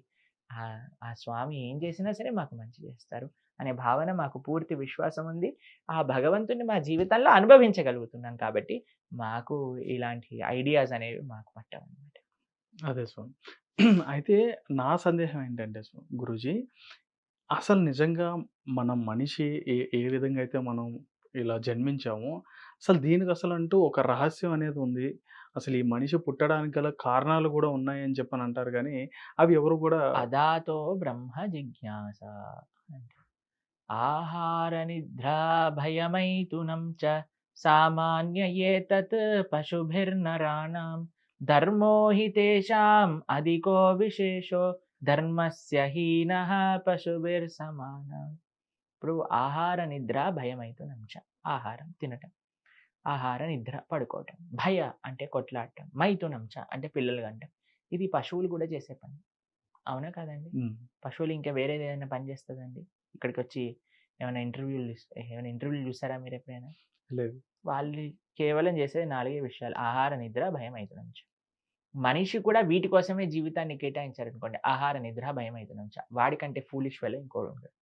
ఆ స్వామి ఏం చేసినా సరే మాకు మంచి చేస్తారు అనే భావన మాకు పూర్తి విశ్వాసం ఉంది. ఆ భగవంతుడిని మా జీవితంలో అనుభవించగలుగుతున్నాం కాబట్టి మాకు ఇలాంటి ఐడియాస్ అనేవి మాకు పట్టవన్నమాట. అదే స్వామి. అయితే నా సందేహం ఏంటంటే గురూజీ, అసలు నిజంగా మనం మనిషి ఏ విధంగా అయితే మనం ఇలా జన్మించామో, అసలు దీనికి అసలంటూ ఒక రహస్యం అనేది ఉంది. అసలు ఈ మనిషి పుట్టడానికి గల కారణాలు కూడా ఉన్నాయని చెప్పని అంటారు కానీ, అవి ఎవరు కూడా అదాతో బ్రహ్మ జిజ్ఞాస అంటే, ఆహార నిద్రా భయమైతునం చ సామాన్య ఏతత్ పశుభిర్నరాణాం ధర్మో హి తేషాం అధికో విశేషో ధర్మస్య హీనః పశుభిర్ సమానం. ఇప్పుడు ఆహార నిద్ర భయమైతునం చ, ఆహారం తినటం, ఆహార నిద్ర పడుకోవటం, భయ అంటే కొట్లాడటం, మైథునం చ అంటే పిల్లలు కంటం. ఇది పశువులు కూడా చేసే పని, అవునా కాదండి? పశువులు ఇంకా వేరేది ఏదైనా పని చేస్తుందండి? ఇక్కడికి వచ్చి ఏమైనా ఇంటర్వ్యూలు చూసారా మీరు ఎప్పుడైనా? లేదు. వాళ్ళు కేవలం చేసేది 4 విషయాలు: ఆహార నిద్ర భయం మైథునం చ. మనిషి కూడా వీటి కోసమే జీవితాన్ని కేటాయించారనుకోండి, ఆహార నిద్ర భయం మైథునం చ. వాడికంటే ఫూలిష్ ఫెలో ఇంకోడు ఉండడు.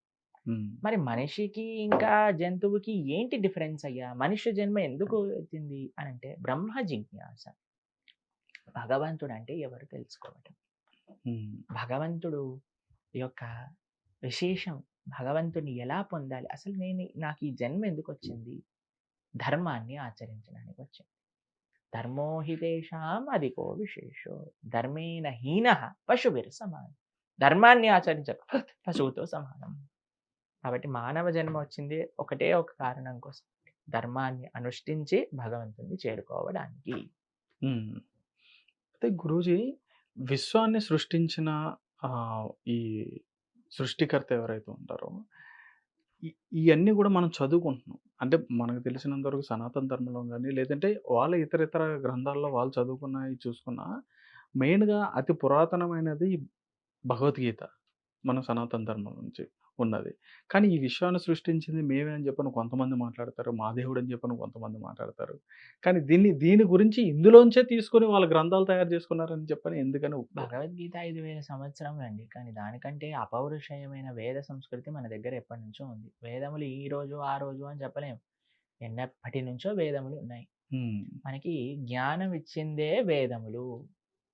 మరి మనిషికి ఇంకా జంతువుకి ఏంటి డిఫరెన్స్ అయ్యా? మనిషి జన్మ ఎందుకు ఎత్తింది అని అంటే, బ్రహ్మ జిజ్ఞాస, భగవంతుడు అంటే ఎవరు తెలుసుకోవటం. భగవంతుడు యొక్క విశేషం, భగవంతుని ఎలా పొందాలి, అసలు నాకు ఈ జన్మ ఎందుకు వచ్చింది? ధర్మాన్ని ఆచరించడానికి వచ్చింది. ధర్మో హి తేషాం అధికో విశేషో ధర్మేణ హీనః పశుభిర్ సమానం. ధర్మాన్ని ఆచరించక పశువుతో సమానం. కాబట్టి మానవ జన్మ వచ్చింది ఒకటే ఒక కారణం కోసం, ధర్మాన్ని అనుష్ఠించి భగవంతుని చేరుకోవడానికి. అయితే గురూజీ, విశ్వాన్ని సృష్టించిన ఈ సృష్టికర్త ఎవరైతే ఉంటారో, ఇవన్నీ కూడా మనం చదువుకుంటున్నాం. అంటే మనకు తెలిసినంత వరకు సనాతన ధర్మంలో కానీ, లేదంటే వాళ్ళ ఇతర గ్రంథాల్లో వాళ్ళు చదువుకున్నవి చూసుకున్నా, మెయిన్‌గా అతి పురాతనమైనది భగవద్గీత. మన సనాతన ధర్మం నుంచి ఉన్నది. కానీ ఈ విశ్వాన్ని సృష్టించింది మేమే అని చెప్పని కొంతమంది మాట్లాడతారు. మా దేవుడు అని చెప్పని కొంతమంది మాట్లాడతారు. కానీ దీని గురించి ఇందులోంచే తీసుకొని వాళ్ళ గ్రంథాలు తయారు చేసుకున్నారని చెప్పని ఎందుకని ఒప్పుకోరు? భగవద్గీత 5,000 సంవత్సరంలండి. కానీ దానికంటే అపౌరుషేయమైన వేద సంస్కృతి మన దగ్గర ఎప్పటినుంచో ఉంది. వేదములు ఈ రోజు, ఆ రోజు అని చెప్పలేము. ఎన్నప్పటి నుంచో వేదములు ఉన్నాయి. హ్మ్. మనకి జ్ఞానం ఇచ్చిందే వేదములు.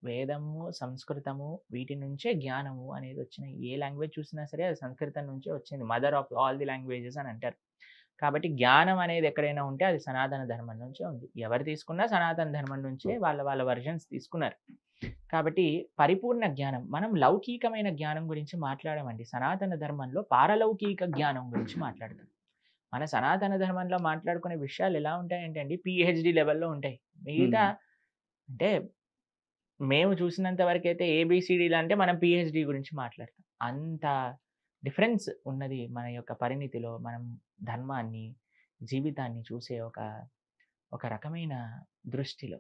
వేదము, సంస్కృతము వీటి నుంచే జ్ఞానము అనేది వచ్చినాయి. ఏ లాంగ్వేజ్ చూసినా సరే అది సంస్కృతం నుంచే వచ్చింది. Mother of all the languages అని అంటారు. కాబట్టి జ్ఞానం అనేది ఎక్కడైనా ఉంటే అది సనాతన ధర్మం నుంచే ఉంది. ఎవరు తీసుకున్నా సనాతన ధర్మం నుంచే వాళ్ళ వెర్షన్స్ తీసుకున్నారు. కాబట్టి పరిపూర్ణ జ్ఞానం, మనం లౌకికమైన జ్ఞానం గురించి మాట్లాడమండి. సనాతన ధర్మంలో పారలౌకిక జ్ఞానం గురించి మాట్లాడతాం. మన సనాతన ధర్మంలో మాట్లాడుకునే విషయాలు ఎలా ఉంటాయంటే అండి, పిహెచ్డి లెవెల్‌లో ఉంటాయి. మిగతా అంటే మేము చూసినంత వరకైతే ఏబీసీడీలు అంటే మనం పిహెచ్డి గురించి మాట్లాడతాం. అంత డిఫరెన్స్ ఉన్నది మన యొక్క పరిణితిలో. మనం ధర్మాన్ని, జీవితాన్ని చూసే ఒక రకమైన దృష్టిలో.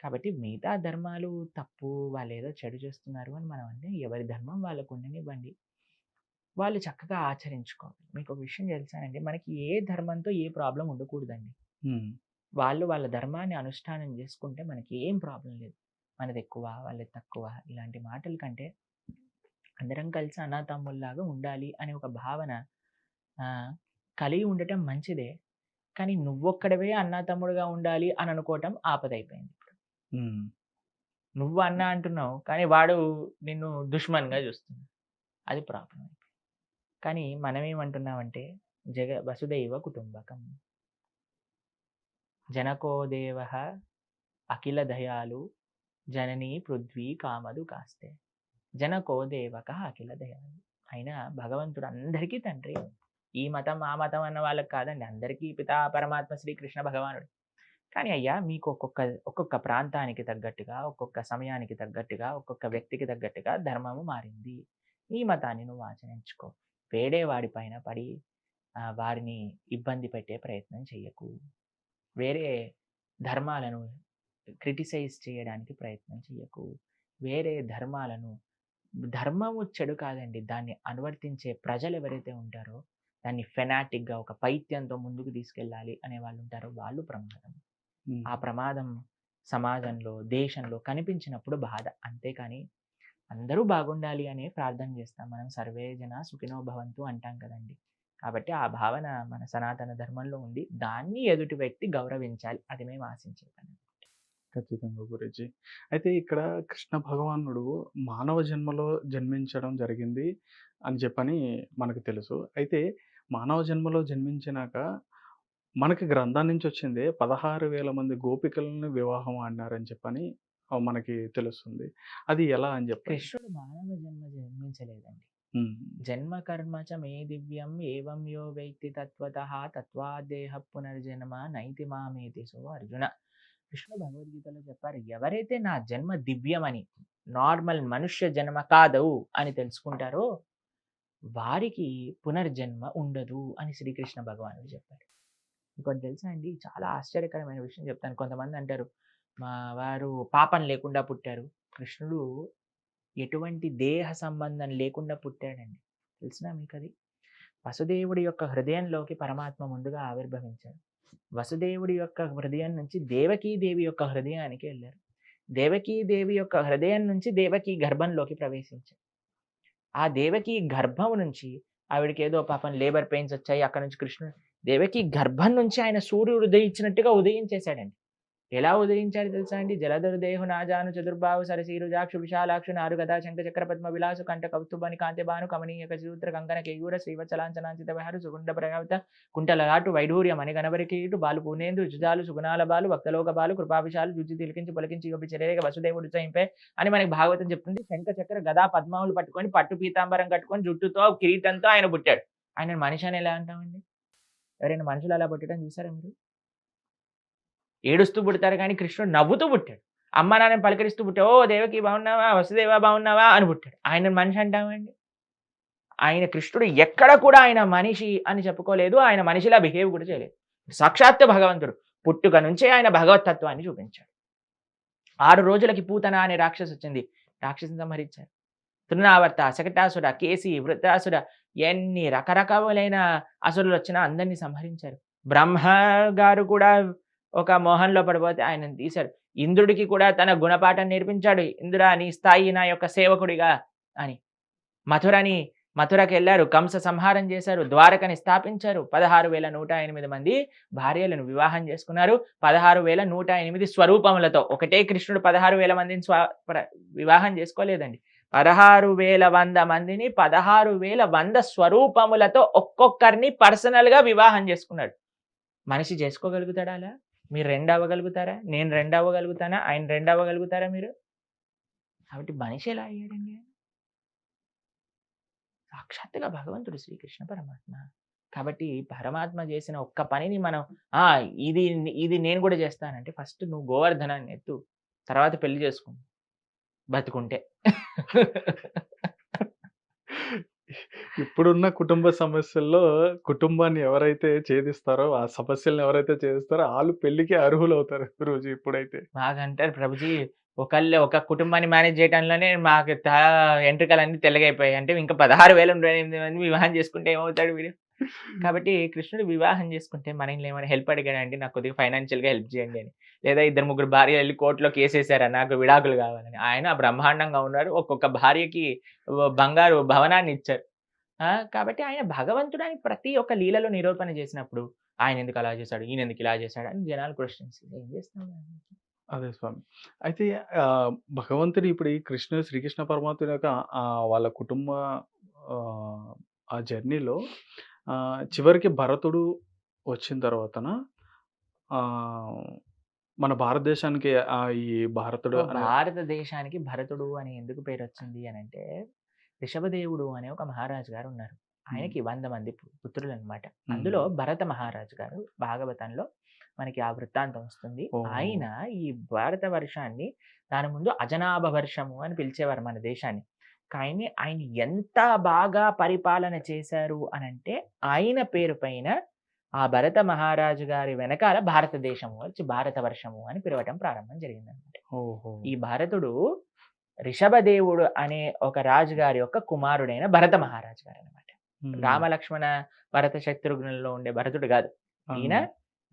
కాబట్టి మిగతా ధర్మాలు తప్పు, వాళ్ళేదో చెడు చేస్తున్నారు అని మనం అంటే ఎవరి ధర్మం వాళ్ళకు ఉండనివ్వండి. వాళ్ళు చక్కగా ఆచరించుకోవాలి. మీకొక విషయం తెలుసానండి, మనకి ఏ ధర్మంతో ఏ ప్రాబ్లమ్ ఉండకూడదండి. హ్మ్. వాళ్ళ ధర్మాన్ని అనుష్ఠానం చేసుకుంటే మనకి ఏం ప్రాబ్లం లేదు. మనదెక్కువ, వాళ్ళది తక్కువ ఇలాంటి మాటల కంటే అందరం కలిసి అన్నాతమ్ముల్లాగా ఉండాలి అనే ఒక భావన కలిగి ఉండటం మంచిదే. కానీ నువ్వొక్కడివే అన్నాతమ్ముడుగా ఉండాలి అని అనుకోవటం ఆపదైపోయింది ఇప్పుడు. హ్మ్. నువ్వు అన్న అంటున్నావు, కానీ వాడు నిన్ను దుష్మన్‌గా చూస్తున్నాడు. అది ప్రాబ్లమ్ అయిపోయింది. కానీ మనమేమంటున్నామంటే వసుదైవ కుటుంబకం. జనకో దేవః అఖిల దయాళు జననీ పృథ్వీ కామదు కాస్తే. జనకో దేవకః అఖిల దయాళు. అయినా భగవంతుడు అందరికీ తండ్రి. ఈ మతం, ఆ మతం అన్న వాళ్ళకి కాదండి. అందరికీ పితా పరమాత్మ శ్రీకృష్ణ భగవానుడు. కానీ అయ్యా మీకు ఒక్కొక్క ప్రాంతానికి తగ్గట్టుగా, ఒక్కొక్క సమయానికి తగ్గట్టుగా, ఒక్కొక్క వ్యక్తికి తగ్గట్టుగా ధర్మము మారింది. ఈ మతాన్ని నువ్వు ఆచరించుకో. వేడే వాడి పైన పడి వారిని ఇబ్బంది పెట్టే ప్రయత్నం చెయ్యకు. వేరే ధర్మాలను క్రిటిసైజ్ చేయడానికి ప్రయత్నం చెయ్యకు. వేరే ధర్మము చెడు కాదండి. దాన్ని అనువర్తించే ప్రజలు ఎవరైతే ఉంటారో దాన్ని ఫెనాటిక్‌గా ఒక పైత్యంతో ముందుకు తీసుకెళ్ళాలి అనే వాళ్ళు ఉంటారో వాళ్ళు ప్రమాదం. ఆ ప్రమాదం సమాజంలో, దేశంలో కనిపించినప్పుడు బాధ. అంతేకాని అందరూ బాగుండాలి అనే ప్రార్థన చేస్తాం. మనం సర్వే జన సుఖినో భవంతు అంటాం కదండీ. కాబట్టి ఆ భావన మన సనాతన ధర్మంలో ఉంది. దాన్ని ఎదుటి వ్యక్తి గౌరవించాలి. అది మేము ఆశించే పని. ఖచ్చితంగా గురూజీ. అయితే ఇక్కడ కృష్ణ భగవానుడు మానవ జన్మలో జన్మించడం జరిగింది అని చెప్పని మనకు తెలుసు. అయితే మానవ జన్మలో జన్మించినాక మనకి గ్రంథం నుంచి వచ్చిందే 16,000 మంది గోపికలను వివాహం ఆడినారని చెప్పని మనకి తెలుస్తుంది. అది ఎలా అని చెప్పి? కృష్ణుడు మానవ జన్మ జన్మించలేదండి. హ్మ్. జన్మ కర్మ చ మే దివ్యం ఏవం యో వేత్తి తత్వతః తత్వాదేహ పునర్జన్మ నైతి మామేతి సో అర్జున. కృష్ణుడు భగవద్గీతలో చెప్పారు, ఎవరైతే నా జన్మ దివ్యమని, నార్మల్ మనుష్య జన్మ కాదు అని తెలుసుకుంటారో వారికి పునర్జన్మ ఉండదు అని శ్రీకృష్ణ భగవానుడు చెప్పారు. ఇంకోటి తెలుసా అండి, చాలా ఆశ్చర్యకరమైన విషయం చెప్తాను. కొంతమంది అంటారు మా వారు పాపం లేకుండా పుట్టారు. కృష్ణుడు ఎటువంటి దేహ సంబంధం లేకుండా పుట్టాడండి. తెలిసినా మీకు అది? వసుదేవుడి యొక్క హృదయంలోకి పరమాత్మ ముందుగా ఆవిర్భవించాడు. వసుదేవుడి యొక్క హృదయం నుంచి దేవకీదేవి యొక్క హృదయానికి వెళ్ళారు. దేవకీదేవి యొక్క హృదయం నుంచి దేవకీ గర్భంలోకి ప్రవేశించారు. ఆ దేవకీ గర్భం నుంచి ఆవిడకి ఏదో పాపం లేబర్ పెయిన్స్ వచ్చాయి. అక్కడ నుంచి కృష్ణుడు దేవకీ గర్భం నుంచి ఆయన సూర్యుడు ఉదయించినట్టుగా ఉదయించేశాడండి. ఎలా ఉదయించాడు తెలుసా అండి? జలధరు దేహు నాజాను చతుర్బాహు సరసీరుజాక్షు విశాలాక్షు నారు గదా శంఖ చక్ర పద్మ విలాసు కంఠ కౌస్తుభని కాంతి భాను కమనీయక సూత్ర కంకణ కేయూర శ్రీవత్సలాంచనాంచిత విహారు సుగుండ ప్రయావత కుంటలగాటు వైఢూర్యం అని గణపరికీటు బాలు పూనేందు జుజాలు సుగుణాల బాలు భక్తలోక బాలు కృపావిశాలు జుజ్జి తిలికించి పొలికించి యోపి చర్యగా వసుదేవుడు చంపే అని మనకి భాగవతం చెప్తుంది. శంఖ చక్ర గదా పద్మావులు పట్టుకొని పట్టు పీతాంబరం కట్టుకొని జుట్టుతో కిరీటంతో ఆయన పుట్టాడు. ఆయన మనిషి అని ఎలా అంటామండి? ఎవరైనా మనుషులు అలా పుట్టడం చూసారా మీరు? ఏడుస్తూ పుడతారు కానీ కృష్ణుడు నవ్వుతూ పుట్టాడు. అమ్మ నాన్న పలకరిస్తూ పుట్టాడు. ఓ దేవకి బాగున్నావా, వసుదేవా బాగున్నావా అని పుట్టాడు. ఆయన మనిషి అంటామండి? ఆయన కృష్ణుడు ఎక్కడ కూడా ఆయన మనిషి అని చెప్పుకోలేదు. ఆయన మనిషిలా బిహేవ్ కూడా చేయలేదు. సాక్షాత్తు భగవంతుడు పుట్టుక నుంచే ఆయన భగవతత్వాన్ని చూపించాడు. 6 రోజులకి పూతన అనే రాక్షసు వచ్చింది. రాక్షసుని సంహరించారు. తృణావర్త, శకటాసుర, కేసి, వృత్రాసుర, ఎన్ని రకరకాలైన అసురులు వచ్చినా అందరినీ సంహరించారు. బ్రహ్మ గారు కూడా ఒక మోహంలో పడిపోతే ఆయనను తీశారు. ఇంద్రుడికి కూడా తన గుణపాఠం నేర్పించాడు. ఇంద్ర నీ స్థాయి నా యొక్క సేవకుడిగా అని. మథురకెళ్లారు. కంస సంహారం చేశారు. ద్వారకని స్థాపించారు. 16,108 మంది భార్యలను వివాహం చేసుకున్నారు. 16,108 స్వరూపములతో. ఒకటే కృష్ణుడు 16,000 మందిని వివాహం చేసుకోలేదండి. 16,100 మందిని 16,100 స్వరూపములతో ఒక్కొక్కరిని పర్సనల్ గా వివాహం చేసుకున్నాడు. మనిషి చేసుకోగలుగుతాడా అలా? మీరు 2 అవ్వగలుగుతారా? నేను 2 అవ్వగలుగుతానా? ఆయన 2 అవ్వగలుగుతారా మీరు? కాబట్టి మనిషి ఎలా అయ్యాడండి? సాక్షాత్తుగా భగవంతుడు శ్రీకృష్ణ పరమాత్మ. కాబట్టి పరమాత్మ చేసిన ఒక్క పనిని మనం ఇది ఇది నేను కూడా చేస్తానంటే ఫస్ట్ నువ్వు గోవర్ధనాన్ని ఎత్తు, తర్వాత పెళ్లి చేసుకో బతుకుంటే. ఇప్పుడున్న కుటుంబ సమస్యల్లో కుటుంబాన్ని ఎవరైతే ఛేదిస్తారో, ఆ సమస్యలను ఎవరైతే ఛేదిస్తారో ఆళ్ళు పెళ్ళికి అర్హులవుతారు రోజు ఇప్పుడైతే. మాకంటారు ప్రభుజీ ఒక కుటుంబాన్ని మేనేజ్ చేయడంలోనే మాకు ఎంట్రుకలన్నీ తెల్లగైపోయాయి. అంటే ఇంకా 16,008 మంది వివాహం చేసుకుంటే ఏమవుతాడు వీడు? కాబట్టి కృష్ణుడు వివాహం చేసుకుంటే మనల్ని ఏమైనా హెల్ప్ అడిగాడండి, నాకు కొద్దిగా ఫైనాన్షియల్‌గా హెల్ప్ చేయండి అని. లేదా 2, 3 భార్యలు వెళ్ళి కోర్టులో కేసేసారా నాకు విడాకులు కావాలని. ఆయన బ్రహ్మాండంగా ఉన్నారు. ఒక్కొక్క భార్యకి బంగారు భవనాన్ని ఇచ్చారు. కాబట్టి ఆయన భగవంతుడు అని ప్రతి ఒక్క లీలలో నిరూపణ చేసినప్పుడు ఆయన ఎందుకు అలా చేశాడు, ఈయన ఎందుకు ఇలా చేశాడు అని జనాలు క్వశ్చన్స్ ఏం చేస్తాం. అదే స్వామి. అయితే భగవంతుడు ఇప్పుడు ఈ శ్రీకృష్ణ పరమాత్ముని యొక్క వాళ్ళ కుటుంబ ఆ జర్నీలో చివరికి భరతుడు వచ్చిన తర్వాతన మన భారతదేశానికి ఈ భారతదేశానికి భరతుడు అని ఎందుకు పేరు వచ్చింది అని అంటే, ఋషభదేవుడు అనే ఒక మహారాజు గారు ఉన్నారు. ఆయనకి 100 మంది పుత్రులు అనమాట. అందులో భరత మహారాజు గారు భాగవతంలో మనకి ఆ వృత్తాంతం వస్తుంది. ఆయన ఈ భారత వర్షాన్ని దాని ముందు అజనాభ వర్షము అని పిలిచేవారు మన దేశాన్ని. కానీ ఆయన ఎంత బాగా పరిపాలన చేశారు అనంటే ఆయన పేరు పైన ఆ భరత మహారాజు గారి వెనకాల భారతదేశము వచ్చి భారత వర్షము అని పిలవటం ప్రారంభం జరిగిందనమాట. ఈ భరతుడు ఋషభదేవుడు అనే ఒక రాజుగారి యొక్క కుమారుడైన భరత మహారాజు గారు అనమాట. రామలక్ష్మణ భరత శత్రుఘ్నులలో ఉండే భరతుడు కాదు. ఈయన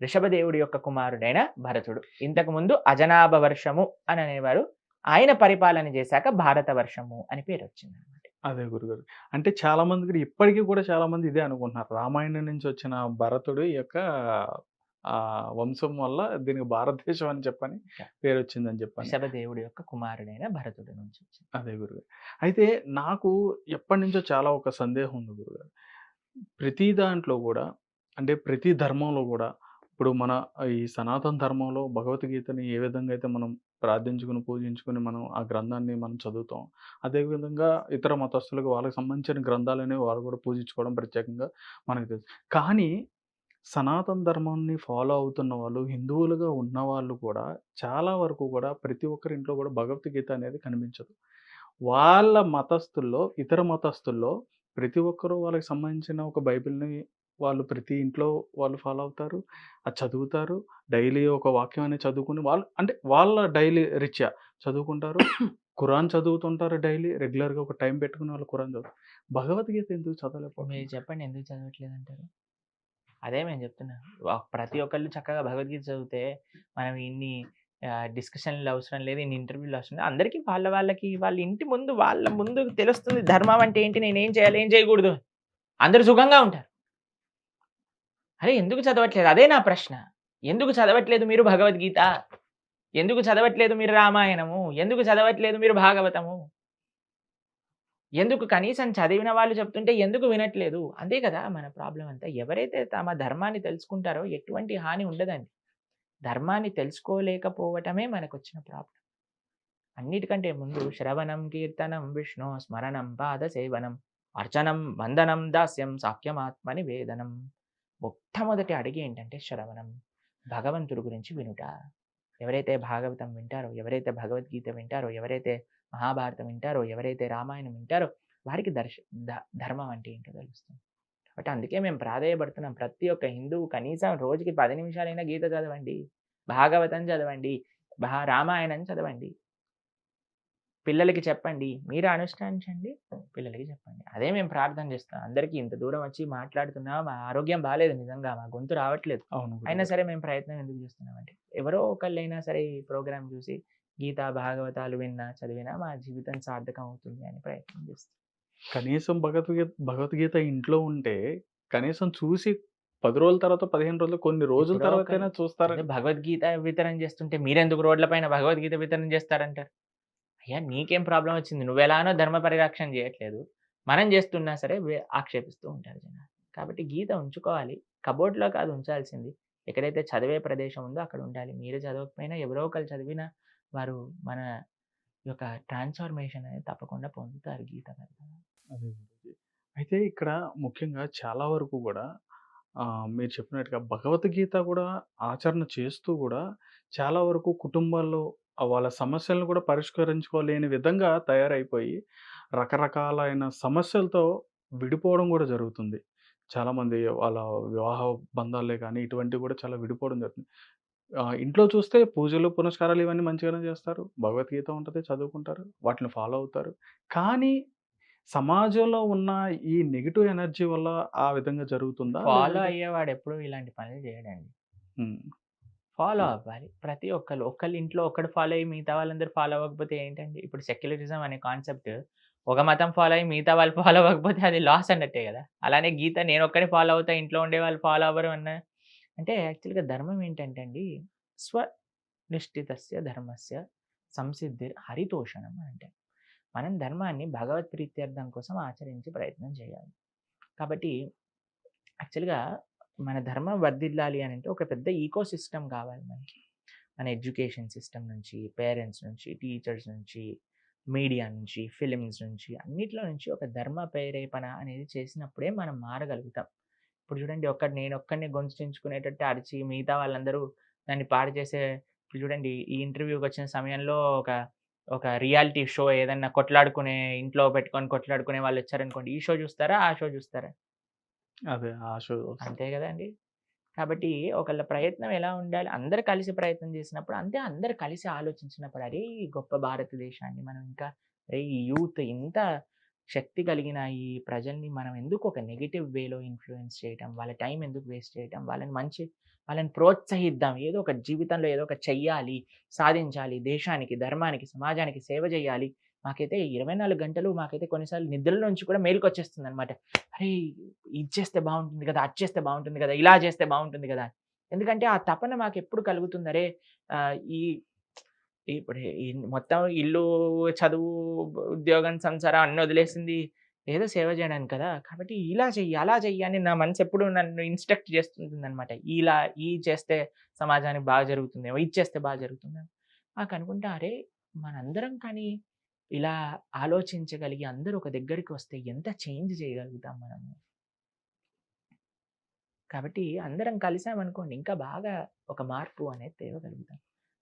ఋషభదేవుడి యొక్క కుమారుడైన భరతుడు. ఇంతకు ముందు అజనాభ వర్షము అని అనేవారు. ఆయన పరిపాలన చేశాక భారత వర్షము అని పేరు వచ్చింది అనమాట. అదే గురుగారు. అంటే చాలా మంది ఇప్పటికీ కూడా చాలా మంది ఇదే అనుకుంటున్నారు. రామాయణం నుంచి వచ్చిన భరతుడు యొక్క వంశం వల్ల దీనికి భారతదేశం అని చెప్పని పేరు వచ్చిందని చెప్పని. ఋషభదేవుడి యొక్క కుమారుడైన భరతుడి నుంచి వచ్చింది. అదే గురుగారు. అయితే నాకు ఎప్పటి నుంచో చాలా ఒక సందేహం ఉంది గురుగారు. ప్రతి దాంట్లో కూడా అంటే ప్రతి ధర్మంలో కూడా ఇప్పుడు మన ఈ సనాతన ధర్మంలో భగవద్గీతని ఏ విధంగా అయితే మనం ప్రార్థించుకుని పూజించుకుని మనం ఆ గ్రంథాన్ని మనం చదువుతాం, అదేవిధంగా ఇతర మతస్థులకు వాళ్ళకి సంబంధించిన గ్రంథాలనేవి వాళ్ళు కూడా పూజించుకోవడం ప్రత్యేకంగా మనకు తెలుసు. కానీ సనాతన ధర్మాన్ని ఫాలో అవుతున్న వాళ్ళు, హిందువులుగా ఉన్నవాళ్ళు కూడా చాలా వరకు కూడా ప్రతి ఒక్కరి ఇంట్లో కూడా భగవద్గీత అనేది కనిపించదు. వాళ్ళ మతస్థుల్లో, ఇతర మతస్థుల్లో ప్రతి ఒక్కరూ వాళ్ళకి సంబంధించిన ఒక బైబిల్‌ని వాళ్ళు ప్రతి ఇంట్లో వాళ్ళు ఫాలో అవుతారు. అది చదువుతారు. డైలీ ఒక వాక్యం అనేది చదువుకుని వాళ్ళు అంటే వాళ్ళ డైలీ రీత్యా చదువుకుంటారు. ఖురాన్ చదువుతుంటారు డైలీ. రెగ్యులర్‌గా ఒక టైం పెట్టుకుని వాళ్ళు ఖురాన్ చదువుతారు. భగవద్గీత ఎందుకు చదవలేకపోతున్నారు? మీరు చెప్పండి ఎందుకు చదవట్లేదంటారు? అదే మేము చెప్తున్నా. ప్రతి ఒక్కళ్ళు చక్కగా భగవద్గీత చదివితే మనం ఇన్ని డిస్కషన్లు అవసరం లేదు, ఇన్ని ఇంటర్వ్యూలు అవసరం లేదు. అందరికీ వాళ్ళకి వాళ్ళ ఇంటి ముందు వాళ్ళ ముందు తెలుస్తుంది ధర్మం అంటే ఏంటి, నేను ఏం చేయాలి, ఏం చేయకూడదు. అందరూ సుఖంగా ఉంటారు. అరే ఎందుకు చదవట్లేదు? అదే నా ప్రశ్న. ఎందుకు చదవట్లేదు మీరు భగవద్గీత? ఎందుకు చదవట్లేదు మీరు రామాయణము? ఎందుకు చదవట్లేదు మీరు భాగవతము? ఎందుకు కనీసం చదివిన వాళ్ళు చెప్తుంటే ఎందుకు వినట్లేదు? అంతే కదా మన ప్రాబ్లం అంతా. ఎవరైతే తమ ధర్మాన్ని తెలుసుకుంటారో ఎటువంటి హాని ఉండదండి. ధర్మాన్ని తెలుసుకోలేకపోవటమే మనకొచ్చిన ప్రాబ్లం. అన్నిటికంటే ముందు శ్రవణం, కీర్తనం, విష్ణు స్మరణం, పాద సేవనం, అర్చనం, వందనం, దాస్యం, సాఖ్యమాత్మ నివేదనం. మొట్టమొదటి అడిగి ఏంటంటే శ్రవణం, భగవంతుడి గురించి వినుట. ఎవరైతే భాగవతం వింటారో, ఎవరైతే భగవద్గీత వింటారో, ఎవరైతే మహాభారతం వింటారో, ఎవరైతే రామాయణం వింటారో వారికి ధర్మం అంటే ఏంటో తెలుస్తుంది. కాబట్టి అందుకే మేము ప్రాధేయపడుతున్నాం. ప్రతి ఒక్క హిందువు కనీసం రోజుకి 10 నిమిషాలైనా గీత చదవండి, భాగవతం చదవండి, రామాయణం చదవండి. పిల్లలకి చెప్పండి. మీరు అనుష్ఠానించండి. పిల్లలకి చెప్పండి. అదే మేము ప్రార్థన చేస్తాం. అందరికీ ఇంత దూరం వచ్చి మాట్లాడుతున్నాం. మా ఆరోగ్యం బాలేదు నిజంగా. మా గొంతు రావట్లేదు. అవును అయినా గురుగారు. సరే మేము ప్రయత్నం ఎందుకు చేస్తున్నామంటే, ఎవరో ఒకళ్ళైనా సరే ఈ ప్రోగ్రామ్ చూసి గీత, భాగవతాలు విన్నా, చదివినా మా జీవితం సార్థకం అవుతుంది అని ప్రయత్నం చేస్తాం. కనీసం భగవద్గీత ఇంట్లో ఉంటే కనీసం చూసి 10 రోజుల తర్వాత, 15 రోజులు, కొన్ని రోజుల ఎప్పుడో తర్వాతైనా అదే చూస్తారని. భగవద్గీత వితరణ చేస్తుంటే మీరెందుకు రోడ్ల పైన భగవద్గీత వితరణ చేస్తారంటారు? అయ్యా! నీకేం ప్రాబ్లమ్ వచ్చింది? నువ్వెలానో ధర్మ పరిరక్షణ చేయట్లేదు. మనం చేస్తున్నా సరే ఆక్షేపిస్తూ ఉంటారు జనాలు. కాబట్టి గీత ఉంచుకోవాలి. కబోర్డ్‌లో కాదు ఉంచాల్సింది. ఎక్కడైతే చదివే ప్రదేశం ఉందో అక్కడ ఉండాలి. మీరు చదవకపోయినా ఎవరో ఒకళ్ళు చదివినా వారు మన యొక్క ట్రాన్స్‌ఫర్మేషన్ అనేది తప్పకుండా పొందుతారు గీత వల్ల. అదే గురూజీ. అయితే ఇక్కడ ముఖ్యంగా చాలా వరకు గూడా మీరు చెప్పినట్టుగా భగవద్గీత గూడా ఆచరణ చేస్తూ గూడా చాలా వరకు కుటుంబాల్లో వాళ్ళ సమస్యలను కూడా పరిష్కరించుకోలేని విధంగా తయారైపోయి రకరకాలైన సమస్యలతో విడిపోవడం గూడా జరుగుతుంది. చాలామంది వాళ్ళ వివాహ బంధాలే కానీ ఇటువంటివి గూడా చాలా విడిపోవడం జరుగుతుంది. ఇంట్లో చూస్తే పూజలు, పునస్కారాలు ఇవన్నీ మంచిగానే చేస్తారు. భగవద్గీత ఉంటది, చదువుకుంటారు. వాటిని ఫాలో అవుతారు. కానీ సమాజంలో ఉన్న ఈ నెగెటివ్ ఎనర్జీ వల్ల ఆ విధంగా జరుగుతుందా? ఫాలో లేదంటే అయ్యేవాడు ఎప్పుడూ ఇలాంటి పనులు చేయడండి. హ్మ్. ఫాలో అవ్వాలి. ప్రతి ఒక్కళ్ళు. ఒకళ్ళ ఇంట్లో ఒక్కడు ఫాలో అయ్యి మిగతా వాళ్ళందరూ ఫాలో అవ్వకపోతే ఏంటండి? ఇప్పుడు సెక్యులరిజం అనే కాన్సెప్ట్ ఒక మతం ఫాలో అయ్యి మిగతా వాళ్ళు ఫాలో అవ్వకపోతే అది లాస్ అన్నట్టే గదా! అలానే గీత నేనొక్కడినే ఫాలో అవుతా, ఇంట్లో ఉండేవాళ్ళు ఫాలో అవ్వరు అంటే యాక్చువల్‌గా ధర్మం ఏంటంటే అండి, స్వనిష్ఠితస్య ధర్మస్య సంసిద్ధిర్ హరితోషణం అంటే. మనం ధర్మాన్ని భగవత్ ప్రీత్యర్థం కోసం ఆచరించి ప్రయత్నం చేయాలి. కాబట్టి యాక్చువల్‌గా మన ధర్మం వర్ధిల్లాలి అనంటే ఒక పెద్ద ఈకో సిస్టమ్ కావాలి మనకి. మన ఎడ్యుకేషన్ సిస్టమ్ నుంచి, పేరెంట్స్ నుంచి, టీచర్స్ నుంచి, మీడియా నుంచి, ఫిల్మ్స్ నుంచి అన్నిట్లో నుంచి ఒక ధర్మ ప్రేరేపణ అనేది చేసినప్పుడే మనం మారగలుగుతాం. ఇప్పుడు చూడండి నేనొక్కడినే గొంతు చించుకునేటట్టు అరిచి మిగతా వాళ్ళందరూ దాన్ని పాడు చేసే ఇప్పుడు చూడండి ఈ ఇంటర్వ్యూకొచ్చిన సమయంలో ఒక ఒక రియాలిటీ షో ఏదన్నా కొట్లాడుకునే ఇంట్లో పెట్టుకొని కొట్లాడుకునే వాళ్ళొచ్చారనుకోండి. ఈ షో చూస్తారా? ఆ షో చూస్తారా? అదే ఆ షో అంతే గదండీ! కాబట్టి ఒకళ్ళ ప్రయత్నం ఎలా ఉండాలి? అందరూ కలిసి ప్రయత్నం చేసినప్పుడు అంతే అందరూ కలిసి ఆలోచించినప్పుడు అరే! ఈ గొప్ప భారతదేశాన్ని మనం ఇంకా అరే! ఈ యూత్ ఇంత శక్తి కలిగిన ఈ ప్రజల్ని మనం ఎందుకు ఒక నెగెటివ్ వేలో ఇన్‌ఫ్లూయెన్స్ చేయటం? వాళ్ళ టైం ఎందుకు వేస్ట్ చేయటం? వాళ్ళని ప్రోత్సహిద్దాం. ఏదో ఒక జీవితంలో ఏదో ఒకటి చెయ్యాలి, సాధించాలి, దేశానికి, ధర్మానికి, సమాజానికి సేవ చేయాలి. మాకైతే 24 గంటలు మాకైతే కొన్నిసార్లు నిద్రలోంచి కూడా మేలుకొచ్చేస్తుందనమాట. అరే! ఇది చేస్తే బావుంటుంది గదా! అది చేస్తే బావుంటుంది గదా! ఇలా చేస్తే బావుంటుంది గదా! ఎందుకంటే ఆ తపన మాకెప్పుడు కలుగుతుంది. అరే! ఈ ఇప్పుడు ఈ మొత్తం ఇల్లు, చదువు, ఉద్యోగం, సంసారం అన్నీ వదిలేసింది ఏదో సేవ చేయడానికి కదా! కాబట్టి ఇలా చెయ్యి, అలా చెయ్యి అని నా మనసెప్పుడు నన్ను ఇన్‌స్ట్రక్ట్ చేస్తుంటుందనమాట. ఇది చేస్తే సమాజానికి బాగా జరుగుతుందేమో, ఇది చేస్తే బాగా జరుగుతుందేమో. నాకనుకుంటా అరే! మనందరం కానీ ఇలా ఆలోచించగలిగి అందరూ ఒక దగ్గరికి వస్తే ఎంత చేంజ్ చేయగలుగుతాం మనము. కాబట్టి అందరం కలిసామనుకోండి ఇంకా బాగా ఒక మార్పు అనేది తేవగలుగుతాం.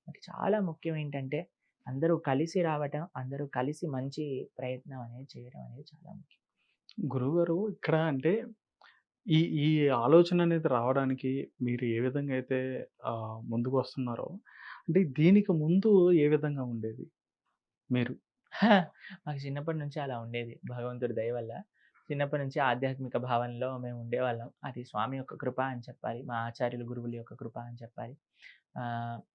మరి చాలా ముఖ్యం ఏంటంటే అందరూ కలిసి రావటం, అందరూ కలిసి మంచి ప్రయత్నం అనేది చేయడం అనేది చాలా ముఖ్యం. గురువుగారు ఇక్కడ అంటే ఈ ఈ ఆలోచన అనేది రావడానికి మీరు ఏ విధంగా అయితే ముందుకు వస్తున్నారో, అంటే దీనికి ముందు ఏ విధంగా ఉండేది మీరు? మాకు చిన్నప్పటి నుంచి అలా ఉండేది. భగవంతుడి దయ వల్ల. చిన్నప్పటి నుంచి ఆధ్యాత్మిక భావనలో మేము ఉండేవాళ్ళం. అది స్వామి యొక్క కృప అని చెప్పాలి. మా ఆచార్యులు, గురువుల యొక్క కృప అని చెప్పాలి.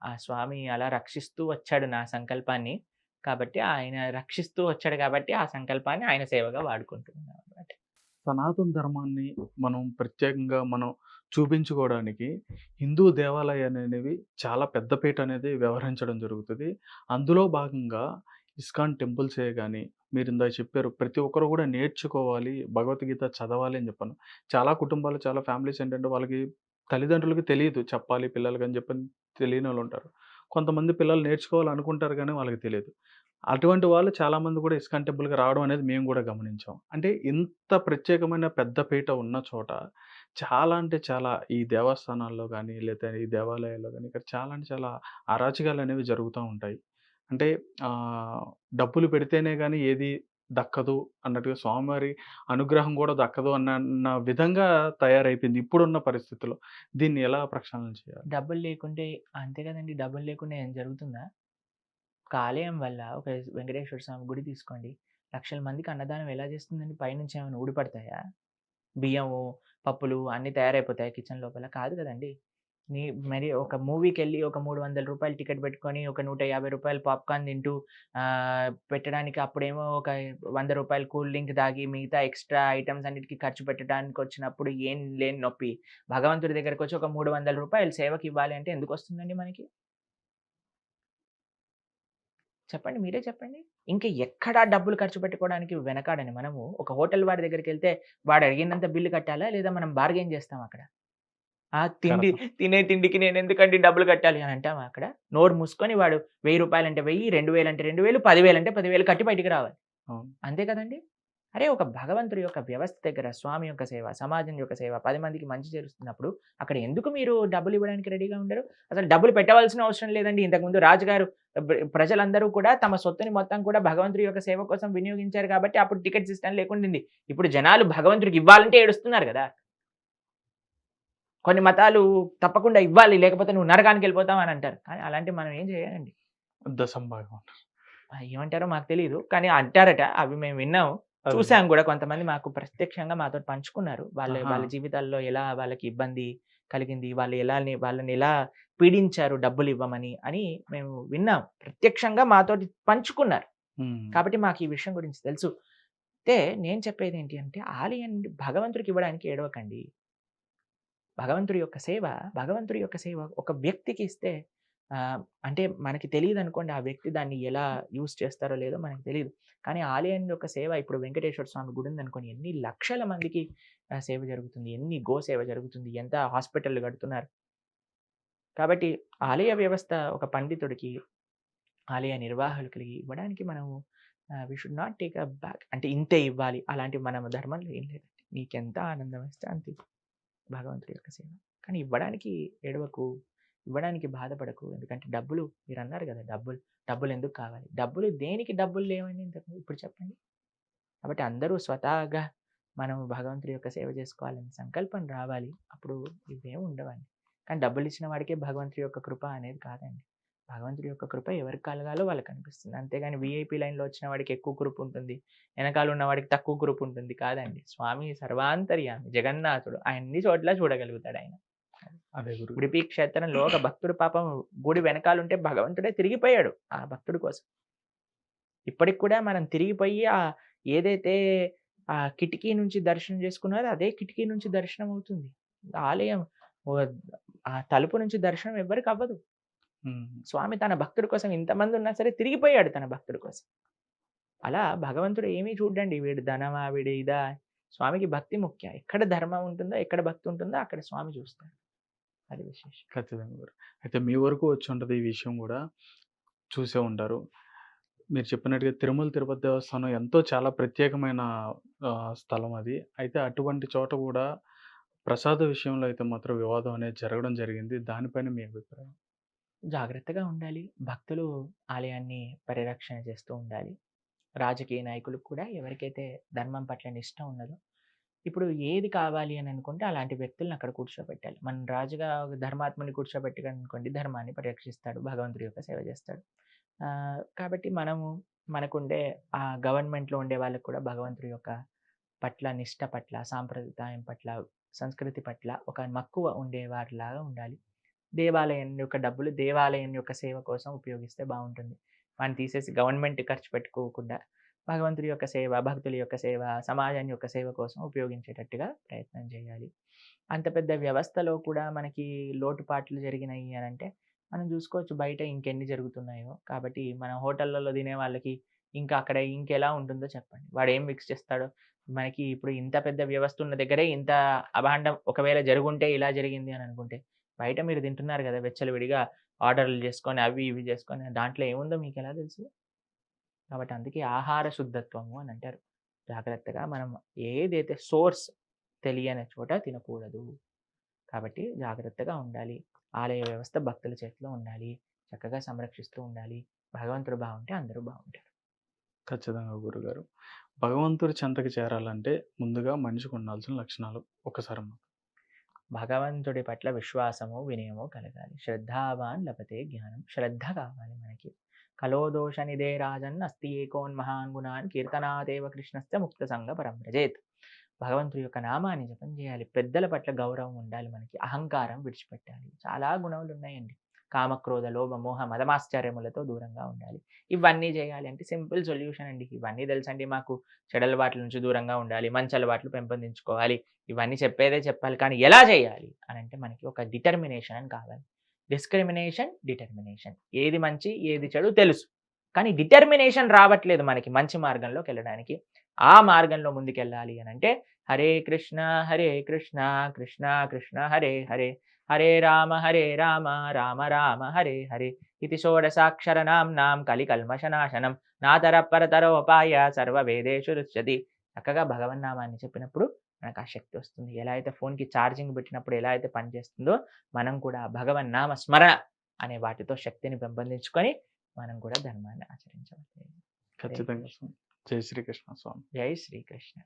ఆ స్వామి అలా రక్షిస్తూ వచ్చాడు నా సంకల్పాన్ని. కాబట్టి ఆయన రక్షిస్తూ వచ్చాడు కాబట్టి ఆ సంకల్పాన్ని ఆయన సేవగా వాడుకుంటున్నాం అన్నమాట. సనాతన ధర్మాన్ని మనం ప్రత్యేకంగా మనం చూపించుకోవడానికి హిందూ దేవాలయాలనేవి చాలా పెద్ద పీట అనేది వ్యవహరించడం జరుగుతది. అందులో భాగంగా ఇస్కాన్ టెంపుల్సే గాని, మీరిందాక చెప్పారు ప్రతి ఒక్కరు గూడా నేర్చుకోవాలి, భగవద్గీత చదవాలి అని చెప్పాను. చాలా కుటుంబాలు, చాలా ఫ్యామిలీస్ ఏంటంటే వాళ్ళకి తల్లిదండ్రులకి తెలీదు చెప్పాలి పిల్లలకని చెప్పని తెలియనోళ్ళుంటారు. కొంతమంది పిల్లలు నేర్చుకోవాలనుకుంటారు గానీ వాళ్ళకి తెలీదు. అటువంటి వాళ్ళు చాలామంది కూడా ఇస్కాన్ టెంపుల్‌కి రావడం అనేది మేము గూడా గమనించాం. అంటే ఇంత ప్రత్యేకమైన పెద్ద పీట ఉన్న చోట చాలా అంటే చాలా ఈ దేవస్థానాల్లో గానీ, లేతే ఈ దేవాలయాల్లో గానీ, ఇక్కడ చాలా అంటే చాలా అరాచకాలనేవి జరుగుతా ఉంటాయి. అంటే డబ్బులు పెడితేనే గానీ ఏది దక్కదు అన్నట్టుగా స్వామివారి అనుగ్రహం గూడా దక్కదు అన్న విధంగా తయారైపోయింది ఇప్పుడున్న పరిస్థితిలో. దీన్ని ఎలా ప్రక్షాళన చేయాలి? డబ్బులు లేకుంటే అంతే కదండీ! డబ్బులు లేకుండా ఏం జరుగుతుందా? ఒక ఆలయం వల్ల ఒక వెంకటేశ్వర స్వామి గుడి తీసుకోండి. లక్షల మందికి అన్నదానం ఎలా చేస్తుందండి? పైనుంచి ఏమైనా ఊడిపడతాయా? బియ్యము, పప్పులు అన్నీ తయారైపోతాయా కిచెన్ లోపల? కాదు కదండీ! నీ మరి ఒక మూవీకెళ్ళి ఒక రూ. 300 టికెట్ పెట్టుకొని, ఒక రూ. 150 పాప్‌కార్న్ తింటూ పెట్టడానికి అప్పుడేమో ఒక రూ. 100 కూల్ డ్రింక్ తాగి, మిగతా ఎక్స్‌ట్రా ఐటెమ్స్ అన్నిటికి ఖర్చు పెట్టడానికొచ్చినప్పుడు ఏం లేని నొప్పి, భగవంతుడి దగ్గరకొచ్చి ఒక రూ. 300 సేవకివ్వాలి అంటే ఎందుకొస్తుందండి మనకి? చెప్పండి. మీరే చెప్పండి. ఇంక ఎక్కడా డబ్బులు ఖర్చు పెట్టుకోవడానికి వెనకాడని మనము, ఒక హోటల్ వాడి దగ్గరికెళ్తే వాడు అడిగినంత బిల్లు కట్టాలా? లేదా మనం బార్గెయిన్ చేస్తామా అక్కడ? కరెక్ట్. తినే తిండికి నేనెందుకండి డబ్బులు కట్టాలి అని అంటామా అక్కడ? నోరు మూసుకొని వాడు రూ. 1000 అంటే 1000, 2000 అంటే 2000, 10,000 అంటే 10,000 కట్టి బయటికి రావాలి. అవును. అంతే కదండీ! అరే ఒక భగవంతుడి యొక్క వ్యవస్థ దగ్గర స్వామి యొక్క సేవ, సమాజం యొక్క సేవ, 10 మందికి మంచి చేస్తున్నప్పుడు అక్కడ ఎందుకు మీరు డబ్బులు ఇవ్వడానికి రెడీగా ఉండరు? అసలు డబ్బులు పెట్టవలసిన అవసరం లేదండి. ఇంతకుముందు రాజుగారు ప్రజలందరూ కూడా తమ సొత్తుని మొత్తం కూడా భగవంతుడి యొక్క సేవ కోసం వినియోగించారు కాబట్టి అప్పుడు టికెట్ సిస్టమ్ లేకుండింది. ఇప్పుడు జనాలు భగవంతుడికి ఇవ్వాలంటే ఏడుస్తున్నారు గదా! కొన్ని మతాలు తప్పకుండా ఇవ్వాలి. లేకపోతే నువ్వు నరకానికెళ్ళిపోతావు అని అంటారు. కానీ అలాంటివి మనం ఏం చేయాలండి. దశంభాగం. ఏమంటారో మాకు తెలీదు. కానీ అంటారట. అవి మేము విన్నాము. అదే. చూసాం గూడా కొంతమంది మాకు ప్రత్యక్షంగా మాతోటి పంచుకున్నారు. ఆహా! వాళ్ళ జీవితాల్లో ఎలా వాళ్ళకి ఇబ్బంది కలిగింది. వాళ్ళని ఎలా పీడించారు డబ్బులివ్వమని అని మేము విన్నాం. ప్రత్యక్షంగా మాతోటి పంచుకున్నారు. హ్మ్. కాబట్టి మాకు ఈ విషయం గురించి తెలుసు. అయితే నేను చెప్పేదేంటి అంటే ఆలయం భగవంతుడికి ఇవ్వడానికి ఏడవకండి. భగవంతుడి యొక్క సేవ ఒక వ్యక్తికి ఇస్తే అంటే మనకి తెలీదనుకోండి ఆ వ్యక్తి దాన్ని ఎలా యూజ్ చేస్తారో లేదో మనకు తెలీదు. కానీ ఆలయం యొక్క సేవ ఇప్పుడు వెంకటేశ్వర స్వామి గుడి ఉందనుకోండి ఎన్ని లక్షల మందికి సేవ జరుగుతుంది. ఎన్ని సేవ జరుగుతుంది. ఎంత హాస్పిటల్‌లు కడుతున్నారు. కాబట్టి ఆలయ వ్యవస్థ ఒక పండితుడికి, ఆలయ నిర్వాహకులకి ఇవ్వడానికి మనము we should not take a back. అంటే ఇంతే ఇవ్వాలి. అలాంటి మన ధర్మంలో ఏం లేదండి. నీకెంత ఆనందం ఇస్తే అంత ఇవ్వు. భగవంతుడి యొక్క సేవ. కానీ ఇవ్వడానికి ఏడవకు. ఇవ్వడానికి బాధపడకు. ఎందుకంటే డబ్బులు మీరన్నారు గదా! డబ్బులెందుకు కావాలి? దేనికి డబ్బులు లేవండి ఇప్పుడు చెప్పండి. కాబట్టి అందరూ స్వతహాగా మనం భగవంతుడి యొక్క సేవ చేసుకోవాలని సంకల్పం రావాలి. అప్పుడు ఇవేమి ఉండవండి. కానీ డబ్బులిచ్చిన వాడికే భగవంతుడి యొక్క కృప అనేది కాదండి. భగవంతుడి యొక్క కృప ఎవరికి కలగాలో వాళ్ళకి కనిపిస్తుంది. అంతేగాని వీఐపీ లైన్‌లో వచ్చిన వాడికి ఎక్కువ కృప ఉంటుంది. వెనకాల ఉన్న వాడికి తక్కువ కృప ఉంటుంది కాదండి. స్వామి సర్వాంతర్యామి, జగన్నాథుడు. అన్ని చోట్ల చూడగలుగుతాడాయన. అదే గురు. ఉడిపి క్షేత్రంలో ఒక భక్తుడు పాపం గుడి వెనకాలుంటే భగవంతుడే తిరిగిపోయాడు ఆ భక్తుడి కోసం. ఇప్పటికి కూడా మనం తిరిగిపోయి ఏదైతే ఆ కిటికీ నుంచి దర్శనం చేసుకున్నారో అదే కిటికీ నుంచి దర్శనం అవుతుంది. ఆలయం ఓ ఆ తలుపు నుంచి దర్శనం ఎవ్వరికి అవ్వదు. హ్మ్. స్వామి తన భక్తుడి కోసం ఇంతమంది ఉన్నా సరే తిరిగిపోయాడు తన భక్తుడి కోసం. అలా భగవంతుడు ఏమీ చూడండి వీడు ధనమా, వీడు ఇదా. స్వామికి భక్తి ముఖ్య. ఎక్కడ ధర్మం ఉంటుందో, ఎక్కడ భక్తి ఉంటుందో అక్కడ స్వామి చూస్తాడు. అది విశేషం. ఖచ్చితంగా గురు. అయితే మీ వరకు వచ్చుంటది ఈ విషయం గూడా. చూసే ఉంటారు. మీరు చెప్పినట్టుగా తిరుమల తిరుపతి దేవస్థానం ఎంతో చాలా ప్రత్యేకమైన స్థలం అది. అయితే అటువంటి చోట గూడా ప్రసాద విషయంలో అయితే మాత్రం వివాదం అనేది జరగడం జరిగింది. దానిపైన మీ అభిప్రాయం? జాగ్రత్తగా ఉండాలి. భక్తులు ఆలయాన్ని పరిరక్షణ చేస్తూ ఉండాలి. రాజకీయ నాయకులకు కూడా ఎవరికైతే ధర్మం పట్ల నిష్ట ఉన్నదో, ఇప్పుడు ఏది కావాలి అని అనుకుంటే అలాంటి వ్యక్తుల్ని అక్కడ కూర్చోబెట్టాలి. మనం రాజుగా ఒక ధర్మాత్ముని కూర్చోబెట్టామనుకోండి ధర్మాన్ని పరిరక్షిస్తాడు. భగవంతుడి యొక్క సేవ చేస్తాడు. కాబట్టి మనకుండే గవర్నమెంట్‌లో ఉండే వాళ్ళకి కూడా భగవంతుడి యొక్క పట్ల, నిష్ట పట్ల, సాంప్రదాయం పట్ల, సంస్కృతి పట్ల ఒక మక్కువ ఉండేవారిలాగా ఉండాలి. దేవాలయం యొక్క డబ్బులు దేవాలయం యొక్క సేవ కోసం ఉపయోగిస్తే బావుంటుంది. వాటిని తీసేసి గవర్నమెంట్ ఖర్చు పెట్టుకోకుండా భగవంతుడి యొక్క సేవ, భక్తుల యొక్క సేవ, సమాజం యొక్క సేవ కోసం ఉపయోగించేటట్టుగా ప్రయత్నం చేయాలి. అంత పెద్ద వ్యవస్థలో కూడా మనకి లోటుపాట్లు జరిగినాయి అనంటే మనం చూసుకోవచ్చు బయట ఇంకెన్ని జరుగుతున్నాయో. కాబట్టి మన హోటళ్ళలో తినే వాళ్ళకి ఇంకా అక్కడ ఇంకెలా ఉంటుందో చెప్పండి. వాడేం మిక్స్ చేస్తాడో మనకి ఇప్పుడు ఇంత పెద్ద వ్యవస్థ ఉన్న దగ్గరే ఇంత అభాండం ఒకవేళ జరుగుంటే ఇలా జరిగింది అని అనుకుంటే బయట మీరు తింటున్నారు గదా! విచ్చలవిడిగా ఆర్డర్‌లు చేసుకొని అవి ఇవి చేసుకొని దాంట్లో ఏముందో మీకెలా తెలుసు? కాబట్టి అందుకే ఆహార శుద్ధత్వము అని అంటారు. జాగ్రత్తగా మనం ఏదైతే సోర్స్ తెలియని చోట తినకూడదు. కాబట్టి జాగ్రత్తగా ఉండాలి. ఆలయ వ్యవస్థ భక్తుల చేతిలో ఉండాలి. చక్కగా సంరక్షిస్తూ ఉండాలి. భగవంతుడు బావుంటే అందరూ బావుంటారు. ఖచ్చితంగా గురుగారు. భగవంతుడి చెంతకి చేరాలంటే ముందుగా మనిషికి ఉండాల్సిన లక్షణాలు ఒక్కసారమ్మా? భగవంతుడి పట్ల విశ్వాసము, వినయము కలగాలి. శ్రద్ధావాన్ లభతే జ్ఞానం. శ్రద్ధ కావాలి మనకి. కలో దోష నిదే రాజన్ అస్తి ఏకోన్మహాన్ గుణాన్ కీర్తనాదేవ కృష్ణస్య ముక్త సంగ పరంవ్రజేత్. భగవంతుడి యొక్క నామాన్ని జపం చేయాలి. పెద్దల పట్ల గౌరవం ఉండాలి మనకి. అహంకారం విడిచిపెట్టాలి. చాలా గుణాలు ఉన్నాయండి. కామక్రోధ లోభ మోహ మదమాశ్చర్యములతో దూరంగా ఉండాలి. ఇవన్నీ చేయాలి అంటే సింపుల్ సొల్యూషన్ అండి. ఇవన్నీ తెలుసండి మాకు. చెడు అలవాట్ల నుంచి దూరంగా ఉండాలి. మంచి అలవాట్లు పెంపొందించుకోవాలి. ఇవన్నీ చెప్పేదే చెప్పాలి. కానీ ఎలా చేయాలి అని అంటే మనకి ఒక డిటర్మినేషన్ అని కావాలి. Discrimination, determination. ఏది మంచి ఏది చెడు తెలుసు. కానీ డిటర్మినేషన్ రావట్లేదు మనకి మంచి మార్గంలోకి వెళ్ళడానికి. ఆ మార్గంలో ముందుకెళ్ళాలి అని అంటే హరే కృష్ణ కృష్ణ కృష్ణ హరే హరే, హరే రామ రామ రామ హరే హరే. ఇది షోడశాక్షర నామ్నాం కలికల్మషనాశనం నాతర పరతరోపాయ సర్వ వేదేషు రుచ్యతి. చక్కగా భగవన్నామాన్ని చెప్పినప్పుడు మనకు ఆ శక్తి వస్తుంది. ఎలా అయితే ఫోన్కి ఛార్జింగ్ పెట్టినప్పుడు ఎలా అయితే పనిచేస్తుందో మనం కూడా భగవన్నామ స్మరణ అనే వాటితో శక్తిని పెంపొందించుకొని మనం కూడా ధర్మాన్ని ఆచరించవచ్చు. ఖచ్చితంగా స్వామి. జై శ్రీకృష్ణ స్వామి. జై శ్రీకృష్ణ.